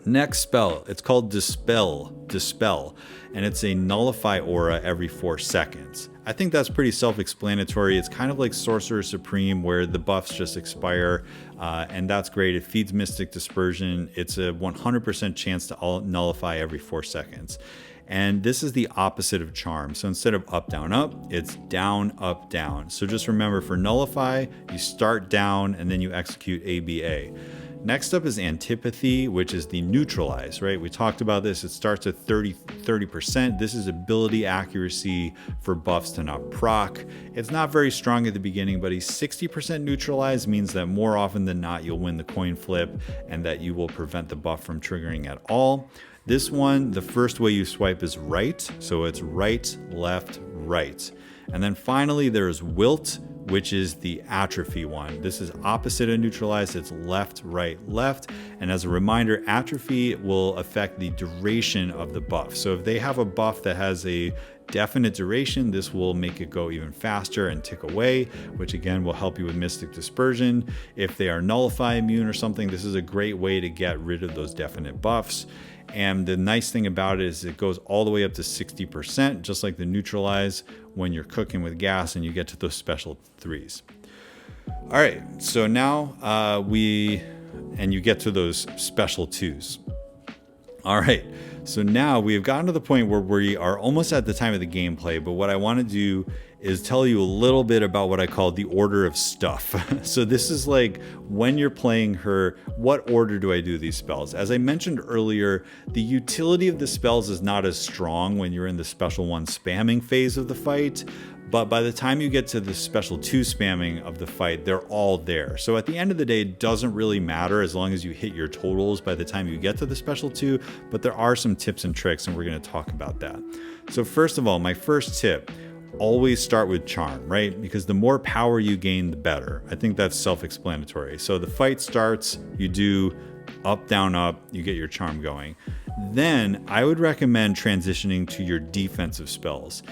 A: Next spell, it's called Dispel, and it's a nullify aura every 4 seconds. I think that's pretty self-explanatory. It's kind of like Sorcerer Supreme, where the buffs just expire, and that's great. It feeds Mystic Dispersion. It's a 100% chance to nullify every 4 seconds. And this is the opposite of charm. So instead of up, down, up, it's down, up, down. So just remember, for nullify, you start down and then you execute ABA. Next up is Antipathy, which is the neutralize, right? We talked about this. It starts at 30%. This is ability accuracy for buffs to not proc. It's not very strong at the beginning, but a 60% neutralize means that more often than not, you'll win the coin flip and that you will prevent the buff from triggering at all. This one, the first way you swipe is right. So it's right, left, right. And then finally, there's Wilt, which is the atrophy one. This is opposite of neutralize. It's left, right, left. And as a reminder, atrophy will affect the duration of the buff. So if they have a buff that has a definite duration, this will make it go even faster and tick away, which again will help you with Mystic Dispersion. If they are nullify immune or something, this is a great way to get rid of those definite buffs. And the nice thing about it is it goes all the way up to 60%, just like the neutralize when you're cooking with gas and you get to those special 3s. All right, so now you get to those special 2s. All right, so now we have gotten to the point where we are almost at the time of the gameplay, but what I want to do is tell you a little bit about what I call the order of stuff. So this is like when you're playing her, what order do I do these spells? As I mentioned earlier, the utility of the spells is not as strong when you're in the special 1 spamming phase of the fight, but by the time you get to the special 2 spamming of the fight, they're all there. So at the end of the day, it doesn't really matter as long as you hit your totals by the time you get to the special 2, but there are some tips and tricks, and we're going to talk about that. So first of all, my first tip, always start with charm, right? Because the more power you gain, the better. I think that's self-explanatory. So the fight starts, you do up, down, up, you get your charm going. Then I would recommend transitioning to your defensive spells.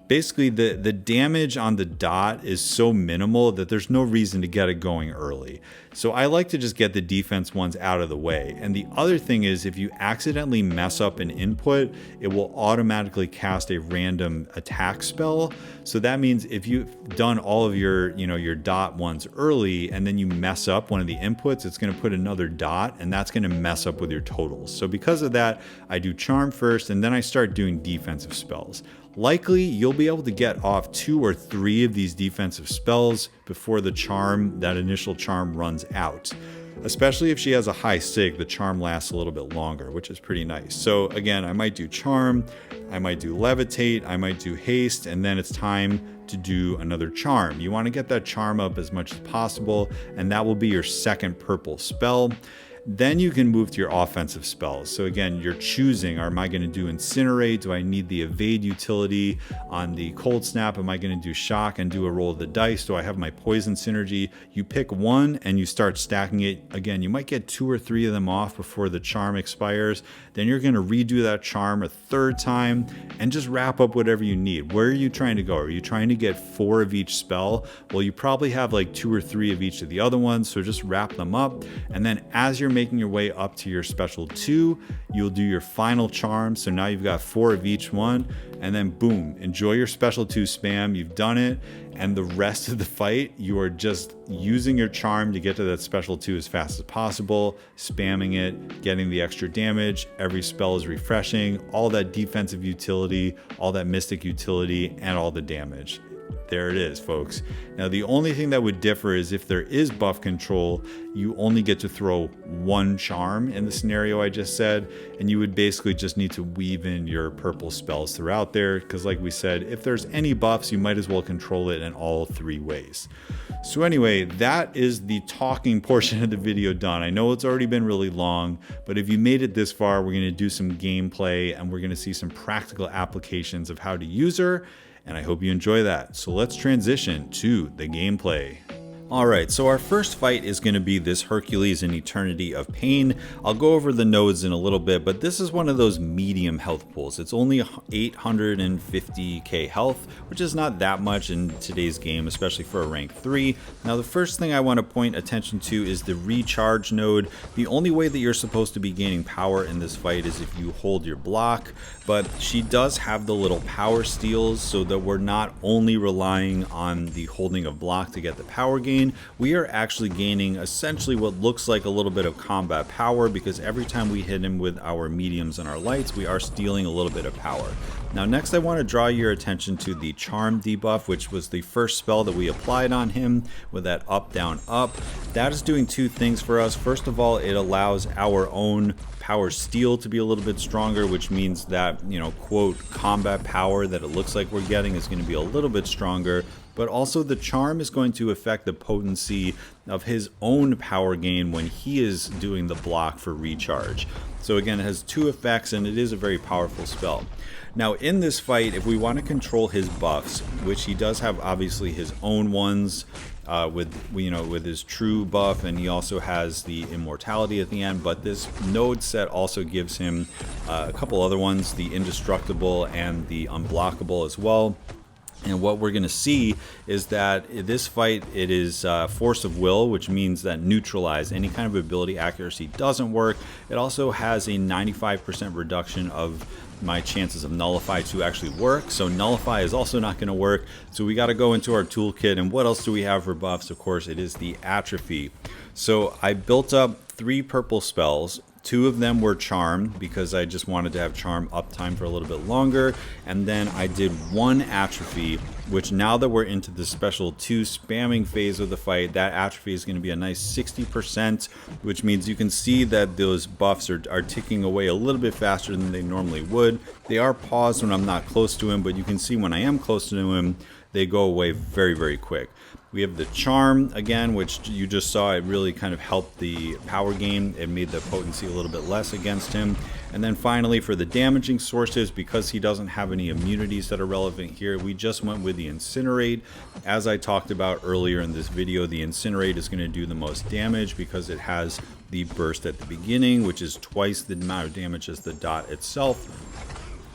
A: Basically, the damage on the dot is so minimal that there's no reason to get it going early. So I like to just get the defense ones out of the way. And the other thing is, if you accidentally mess up an input, it will automatically cast a random attack spell. So that means if you've done all of your dot ones early and then you mess up one of the inputs, it's going to put another dot and that's going to mess up with your totals. So because of that, I do charm first and then I start doing defensive spells. Likely, you'll be able to get off 2 or 3 of these defensive spells before the charm, that initial charm, runs out. Especially if she has a high sig, the charm lasts a little bit longer, which is pretty nice. So again, I might do charm, I might do levitate, I might do haste, and then it's time to do another charm. You want to get that charm up as much as possible, and that will be your second purple spell. Then you can move to your offensive spells. So again, you're choosing, am I going to do Incinerate? Do I need the Evade utility on the Cold Snap? Am I going to do Shock and do a roll of the dice? Do I have my Poison synergy? You pick one and you start stacking it. Again, you might get 2 or 3 of them off before the charm expires. Then you're going to redo that charm a third time and just wrap up whatever you need. Where are you trying to go? Are you trying to get 4 of each spell? Well, you probably have like 2 or 3 of each of the other ones. So just wrap them up. And then as you're making your way up to your special 2, you'll do your final charm. So now you've got 4 of each one, and then boom, enjoy your special 2 spam. You've done it, and the rest of the fight, you are just using your charm to get to that special 2 as fast as possible, spamming it, getting the extra damage. Every spell is refreshing, all that defensive utility, all that mystic utility, and all the damage. There it is, folks. Now, the only thing that would differ is if there is buff control, you only get to throw one charm in the scenario I just said, and you would basically just need to weave in your purple spells throughout there, because like we said, if there's any buffs, you might as well control it in all three ways. So anyway, that is the talking portion of the video done. I know it's already been really long, but if you made it this far, we're going to do some gameplay and we're going to see some practical applications of how to use her, and I hope you enjoy that. So let's transition to the gameplay. Alright, so our first fight is going to be this Hercules in Eternity of Pain. I'll go over the nodes in a little bit, but this is one of those medium health pools. It's only 850k health, which is not that much in today's game, especially for a rank 3. Now the first thing I want to point attention to is the recharge node. The only way that you're supposed to be gaining power in this fight is if you hold your block, but she does have the little power steals so that we're not only relying on the holding of block to get the power gain. We are actually gaining essentially what looks like a little bit of combat power, because every time we hit him with our mediums and our lights, we are stealing a little bit of power. Now next I want to draw your attention to the charm debuff, which was the first spell that we applied on him with that up down up. That is doing two things for us. First of all, it allows our own power steal to be a little bit stronger, which means that, you know, quote, combat power that it looks like we're getting is going to be a little bit stronger. But also the charm is going to affect the potency of his own power gain when he is doing the block for recharge. So again, it has two effects and it is a very powerful spell. Now in this fight, if we want to control his buffs, which he does have obviously his own ones, with his true buff, and he also has the immortality at the end, but this node set also gives him a couple other ones, the indestructible and the unblockable as well. And what we're going to see is that in this fight, it is force of will, which means that neutralize, any kind of ability accuracy doesn't work. It also has a 95% reduction of my chances of nullify to actually work, so nullify is also not going to work. So we got to go into our toolkit, and what else do we have for buffs? Of course, it is the atrophy. So I built up 3 purple spells. 2 of them were charm, because I just wanted to have charm uptime for a little bit longer, and then I did 1 atrophy, which now that we're into the special 2 spamming phase of the fight, that atrophy is going to be a nice 60%, which means you can see that those buffs are ticking away a little bit faster than they normally would. They are paused when I'm not close to him, but you can see when I am close to him, they go away very, very quick. We have the charm again, which you just saw. It really kind of helped the power gain. It made the potency a little bit less against him. And then finally, for the damaging sources, because he doesn't have any immunities that are relevant here, we just went with the incinerate. As I talked about earlier in this video, the incinerate is going to do the most damage because it has the burst at the beginning, which is twice the amount of damage as the dot itself.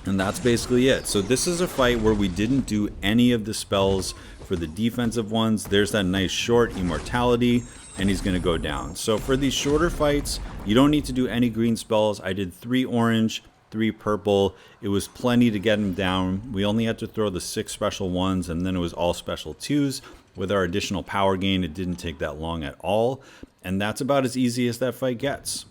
A: And that's basically it. So this is a fight where we didn't do any of the spells for the defensive ones. There's that nice short immortality, and he's going to go down. So for these shorter fights, you don't need to do any green spells. I did 3 orange, 3 purple. It was plenty to get him down. We only had to throw the 6 special ones, and then it was all special 2s. With our additional power gain, it didn't take that long at all. And that's about as easy as that fight gets.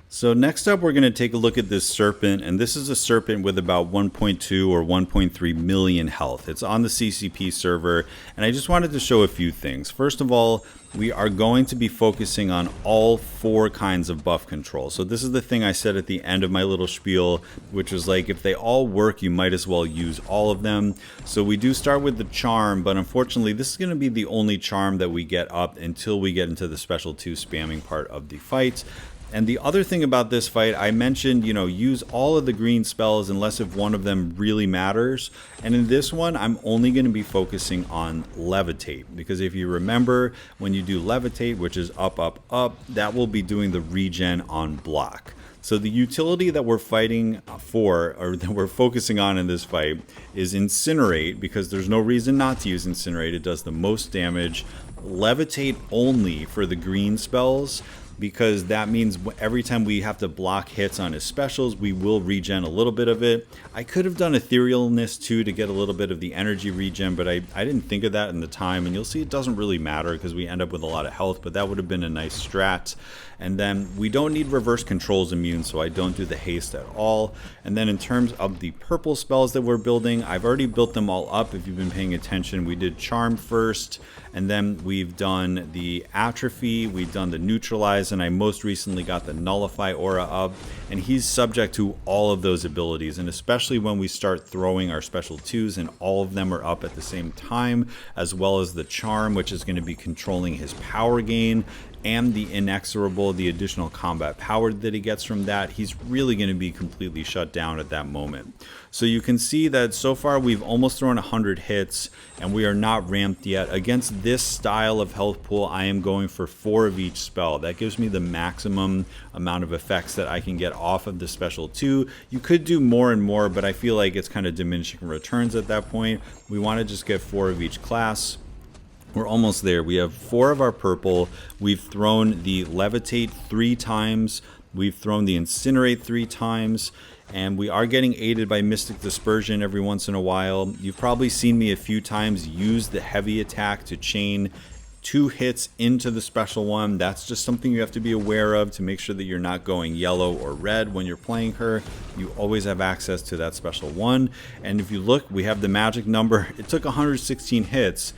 A: So next up, we're going to take a look at this Serpent, and this is a Serpent with about 1.2 or 1.3 million health. It's on the CCP server, and I just wanted to show a few things. First of all, we are going to be focusing on all 4 kinds of buff control. So this is the thing I said at the end of my little spiel, which was like, if they all work, you might as well use all of them. So we do start with the charm, but unfortunately, this is going to be the only charm that we get up until we get into the special 2 spamming part of the fight. And the other thing about this fight, I mentioned, use all of the green spells unless if one of them really matters. And in this one, I'm only going to be focusing on levitate, because if you remember, when you do levitate, which is up, up, up, that will be doing the regen on block. So the utility that we're fighting for, or that we're focusing on in this fight, is incinerate, because there's no reason not to use incinerate. It does the most damage. Levitate only for the green spells. because that means every time we have to block hits on his specials, we will regen a little bit of it. I could have done Etherealness too to get a little bit of the energy regen, but I didn't think of that in the time, and you'll see it doesn't really matter because we end up with a lot of health, but that would have been a nice strat. And then we don't need reverse controls immune, so I don't do the haste at all. And then in terms of the purple spells that we're building, I've already built them all up. If you've been paying attention, we did Charm first, and then we've done the Atrophy, we've done the Neutralize, and I most recently got the Nullify aura up, and he's subject to all of those abilities, and especially when we start throwing our special 2s and all of them are up at the same time, as well as the Charm, which is going to be controlling his power gain, and the Inexorable, the additional combat power that he gets from that. He's really going to be completely shut down at that moment. So you can see that so far we've almost thrown 100 hits, and we are not ramped yet. Against this style of health pool, I am going for 4 of each spell. That gives me the maximum amount of effects that I can get off of the special 2. You could do more and more, but I feel like it's kind of diminishing returns at that point. We want to just get 4 of each class. We're almost there. We have 4 of our purple. We've thrown the Levitate 3 times. We've thrown the Incinerate 3 times. And we are getting aided by Mystic Dispersion every once in a while. You've probably seen me a few times use the heavy attack to chain 2 hits into the special one. That's just something you have to be aware of to make sure that you're not going yellow or red when you're playing her. You always have access to that special one. And if you look, we have the magic number. It took 116 hits.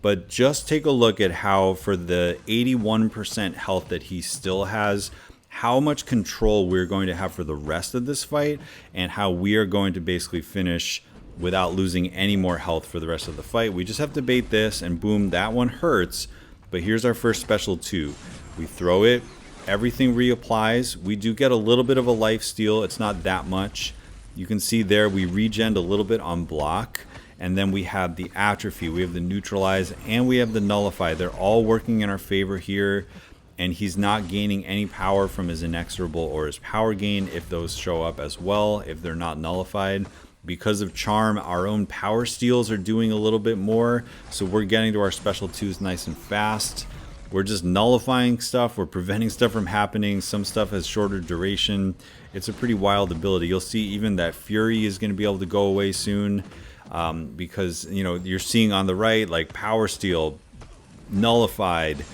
A: But just take a look at how, for the 81% health that he still has, how much control we're going to have for the rest of this fight, and how we are going to basically finish without losing any more health for the rest of the fight. We just have to bait this, and boom, that one hurts. But here's our first special 2. We throw it, everything reapplies. We do get a little bit of a life steal. It's not that much. You can see there we regened a little bit on block. And then we have the Atrophy, we have the Neutralize, and we have the Nullify. They're all working in our favor here, and he's not gaining any power from his Inexorable or his Power Gain if those show up as well, if they're not nullified. Because of Charm, our own Power Steals are doing a little bit more, so we're getting to our special 2s nice and fast. We're just nullifying stuff, we're preventing stuff from happening. Some stuff has shorter duration. It's a pretty wild ability. You'll see even that Fury is going to be able to go away soon. Because, you know, you're seeing on the right, like Power Steal, Nullified,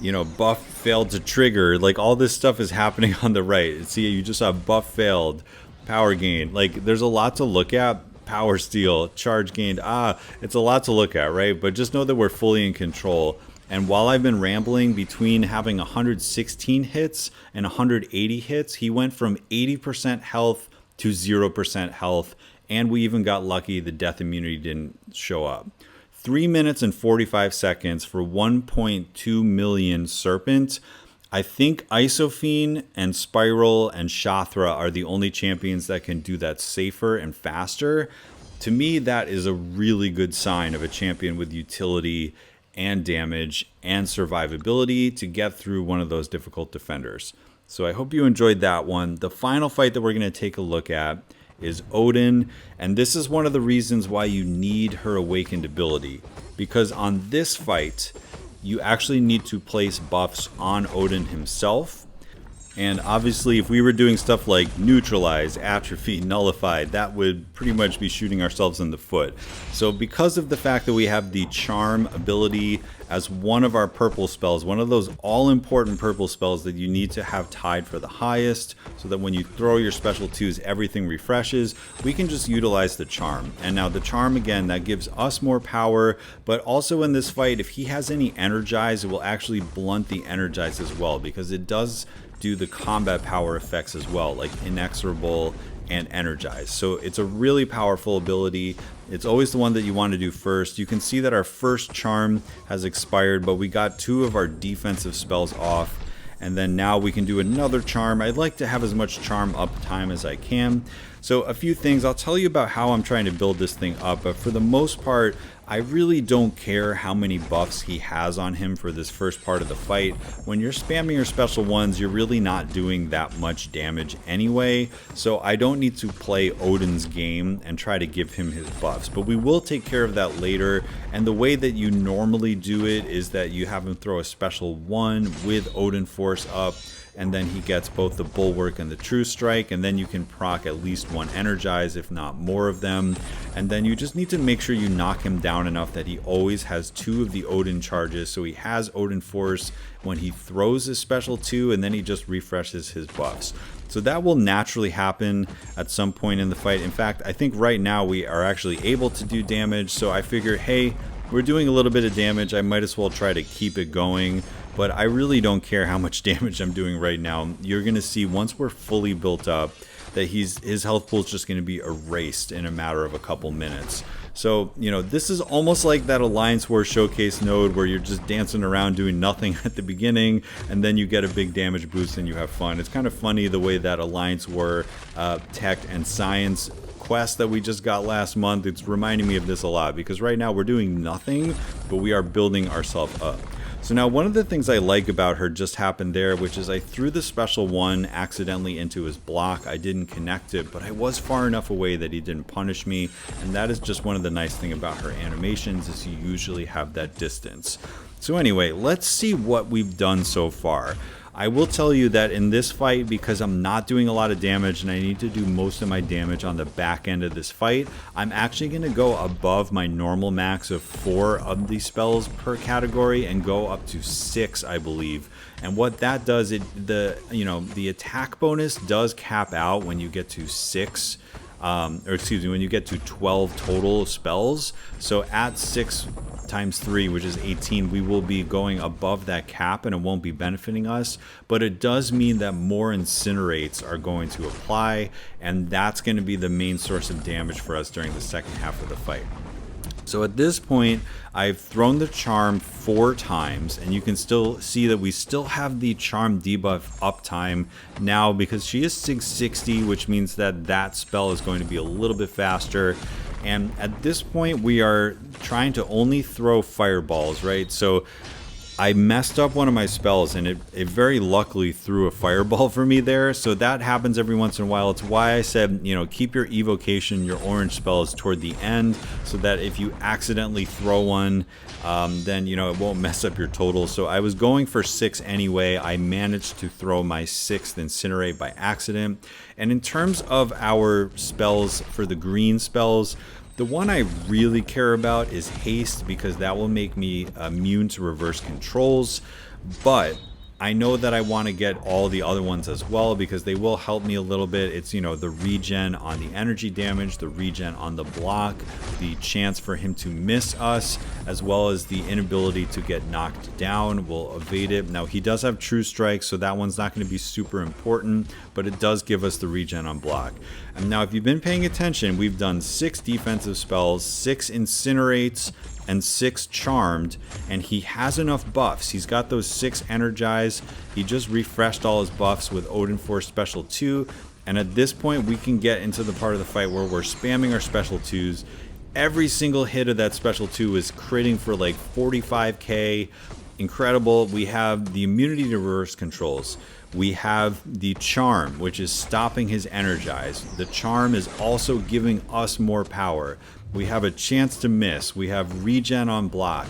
A: you know, Buff failed to trigger, like all this stuff is happening on the right. See, you just saw Buff failed, Power Gain, like there's a lot to look at. Power Steal, Charge Gained, it's a lot to look at, right? But just know that we're fully in control. And while I've been rambling, between having 116 hits and 180 hits, he went from 80% health to 0% health. And we even got lucky the death immunity didn't show up. 3 minutes and 45 seconds for 1.2 million Serpent. I think Isophene and Spiral and Shathra are the only champions that can do that safer and faster. To me, that is a really good sign of a champion with utility and damage and survivability to get through one of those difficult defenders. So I hope you enjoyed that one. The final fight that we're going to take a look at is Odin, and this is one of the reasons why you need her awakened ability, because on this fight you actually need to place buffs on Odin himself. And obviously if we were doing stuff like Neutralize, Atrophy, Nullified, that would pretty much be shooting ourselves in the foot. So because of the fact that we have the Charm ability as one of our purple spells, one of those all-important purple spells that you need to have tied for the highest, so that when you throw your special 2s, everything refreshes, we can just utilize the Charm. And now the Charm, again, that gives us more power, but also in this fight, if he has any Energize, it will actually blunt the Energize as well, because it does do the combat power effects as well, like Inexorable and Energize. So it's a really powerful ability. It's always the one that you want to do first. You can see that our first Charm has expired, but we got 2 of our defensive spells off. And then now we can do another Charm. I'd like to have as much Charm uptime as I can. So a few things, I'll tell you about how I'm trying to build this thing up, but for the most part, I really don't care how many buffs he has on him for this first part of the fight. When you're spamming your special ones, you're really not doing that much damage anyway, so I don't need to play Odin's game and try to give him his buffs. But we will take care of that later, and the way that you normally do it is that you have him throw a special 1 with Odin Force up, and then he gets both the Bulwark and the True Strike, and then you can proc at least 1 Energize, if not more of them. And then you just need to make sure you knock him down enough that he always has 2 of the Odin charges, so he has Odin Force when he throws his special 2, and then he just refreshes his buffs. So that will naturally happen at some point in the fight. In fact, I think right now we are actually able to do damage, so I figure, hey, we're doing a little bit of damage, I might as well try to keep it going. But I really don't care how much damage I'm doing right now. You're going to see once we're fully built up that his health pool is just going to be erased in a matter of a couple minutes. So, you know, this is almost like that Alliance War Showcase node where you're just dancing around doing nothing at the beginning, and then you get a big damage boost and you have fun. It's kind of funny the way that Alliance War Tech and Science quest that we just got last month, it's reminding me of this a lot, because right now we're doing nothing, but we are building ourselves up. So now one of the things I like about her just happened there, which is I threw the special 1 accidentally into his block. I didn't connect it, but I was far enough away that he didn't punish me, and that is just one of the nice things about her animations, is you usually have that distance. So anyway, let's see what we've done so far. I will tell you that in this fight, because I'm not doing a lot of damage and I need to do most of my damage on the back end of this fight, I'm actually going to go above my normal max of 4 of these spells per category and go up to 6, I believe. And what that does, the attack bonus does cap out when you get to 6. When you get to 12 total spells. So at 6 times 3, which is 18, we will be going above that cap and it won't be benefiting us, but it does mean that more incinerates are going to apply, and that's going to be the main source of damage for us during the second half of the fight. So at this point, I've thrown the charm 4 times, and you can still see that we still have the charm debuff uptime now because she is 660, which means that that spell is going to be a little bit faster. And at this point, we are trying to only throw fireballs, right? So I messed up one of my spells, and it very luckily threw a fireball for me there. So that happens every once in a while. It's why I said, you know, keep your evocation, your orange spells toward the end, so that if you accidentally throw one, then, you know, it won't mess up your total. So I was going for 6 anyway. I managed to throw my 6th incinerate by accident. And in terms of our spells for the green spells, the one I really care about is haste, because that will make me immune to reverse controls, but I know that I want to get all the other ones as well because they will help me a little bit. It's, you know, the regen on the energy damage, the regen on the block, the chance for him to miss us, as well as the inability to get knocked down will evade it. Now, he does have True Strike, so that one's not going to be super important, but it does give us the regen on block. And now, if you've been paying attention, we've done 6 defensive spells, 6 incinerates, and 6 charmed, and he has enough buffs. He's got those 6 energized. He just refreshed all his buffs with Odin Force Special 2, and at this point we can get into the part of the fight where we're spamming our Special 2s. Every single hit of that Special 2 is critting for like 45k. Incredible. We have the immunity to reverse controls. We have the charm, which is stopping his energize. The charm is also giving us more power. We have a chance to miss. We have regen on block.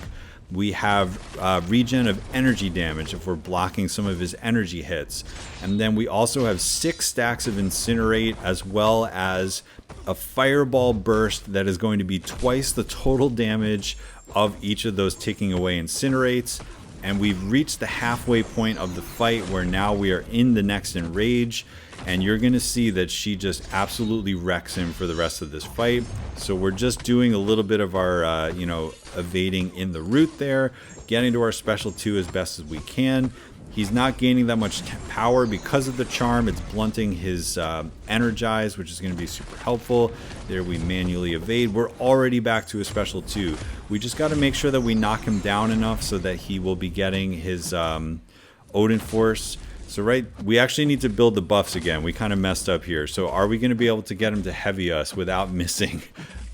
A: We have regen of energy damage if we're blocking some of his energy hits. And then we also have 6 stacks of incinerate, as well as a fireball burst that is going to be twice the total damage of each of those ticking away incinerates. And we've reached the halfway point of the fight where now we are in the next enrage, and you're going to see that she just absolutely wrecks him for the rest of this fight. So we're just doing a little bit of our, evading in the root there, getting to our Special 2 as best as we can. He's not gaining that much power because of the charm. It's blunting his energize, which is going to be super helpful. There we manually evade. We're already back to a Special 2. We just got to make sure that we knock him down enough so that he will be getting his Odin Force So we actually need to build the buffs again. We kind of messed up here. So are we going to be able to get him to heavy us without missing?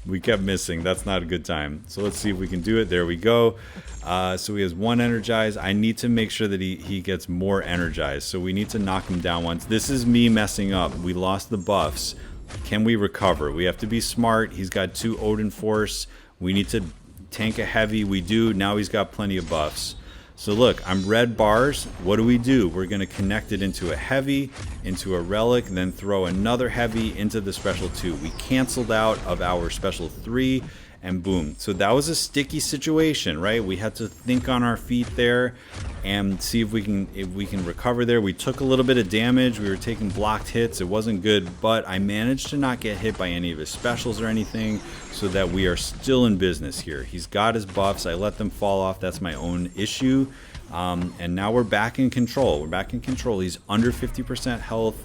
A: We kept missing. That's not a good time. So let's see if we can do it. There we go. So he has 1 energized. I need to make sure that he gets more energized. So we need to knock him down once. This is me messing up. We lost the buffs. Can we recover? We have to be smart. He's got 2 Odin Force. We need to tank a heavy. We do. Now he's got plenty of buffs. So look, I'm red bars. What do? We're going to connect it into a heavy, into a relic, and then throw another heavy into the special 2. We canceled out of our special 3, and boom. So that was a sticky situation, right? We had to think on our feet there and see if we can recover there. We took a little bit of damage. We were taking blocked hits. It wasn't good, but I managed to not get hit by any of his specials or anything, so that we are still in business here. He's got his buffs. I let them fall off. That's my own issue. And now we're back in control. We're back in control. He's under 50% health.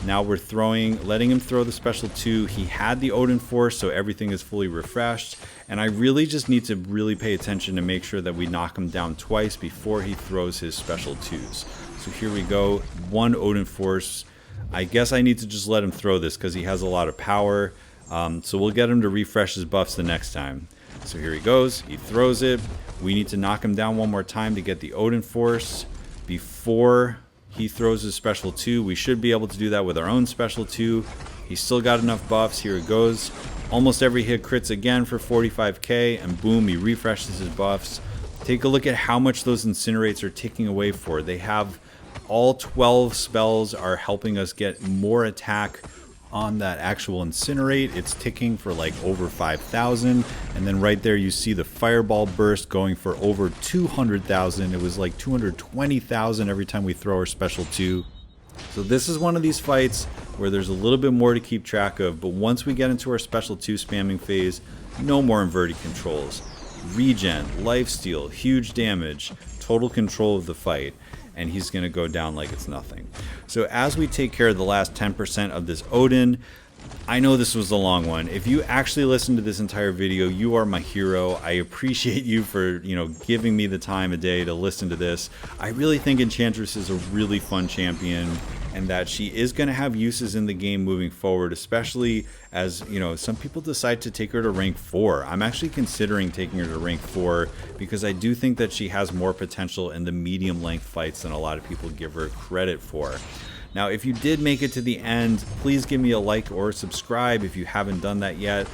A: Now we're letting him throw the special 2. He had the Odin Force, so everything is fully refreshed. And I really just need to really pay attention to make sure that we knock him down twice before he throws his special 2s. So here we go. 1 Odin Force. I guess I need to just let him throw this because he has a lot of power. So we'll get him to refresh his buffs the next time. So here he goes. He throws it. We need to knock him down one more time to get the Odin Force before he throws his special 2. We should be able to do that with our own special 2. He's still got enough buffs. Here it goes. Almost every hit crits again for 45k, and boom, he refreshes his buffs. Take a look at how much those incinerates are ticking away for. They have all 12 spells are helping us get more attack on that actual incinerate. It's ticking for like over 5,000, and then right there you see the fireball burst going for over 200,000. It was like 220,000 every time we throw our special 2. So this is one of these fights where there's a little bit more to keep track of, but once we get into our special 2 spamming phase, no more inverted controls. Regen, lifesteal, huge damage, total control of the fight, and he's going to go down like it's nothing. So as we take care of the last 10% of this Odin, I know this was a long one. If you actually listened to this entire video, you are my hero. I appreciate you for, giving me the time of day to listen to this. I really think Enchantress is a really fun champion, and that she is going to have uses in the game moving forward, especially as, some people decide to take her to rank 4. I'm actually considering taking her to rank 4 because I do think that she has more potential in the medium length fights than a lot of people give her credit for. Now, if you did make it to the end, please give me a like or subscribe if you haven't done that yet.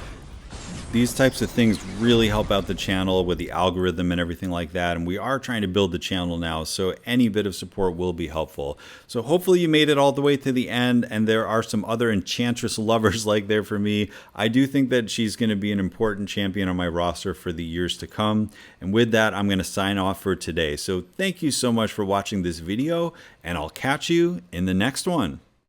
A: These types of things really help out the channel with the algorithm and everything like that, and we are trying to build the channel now, so any bit of support will be helpful. So hopefully you made it all the way to the end, and there are some other Enchantress lovers like there for me. I do think that she's going to be an important champion on my roster for the years to come, and with that, I'm going to sign off for today. So thank you so much for watching this video, and I'll catch you in the next one.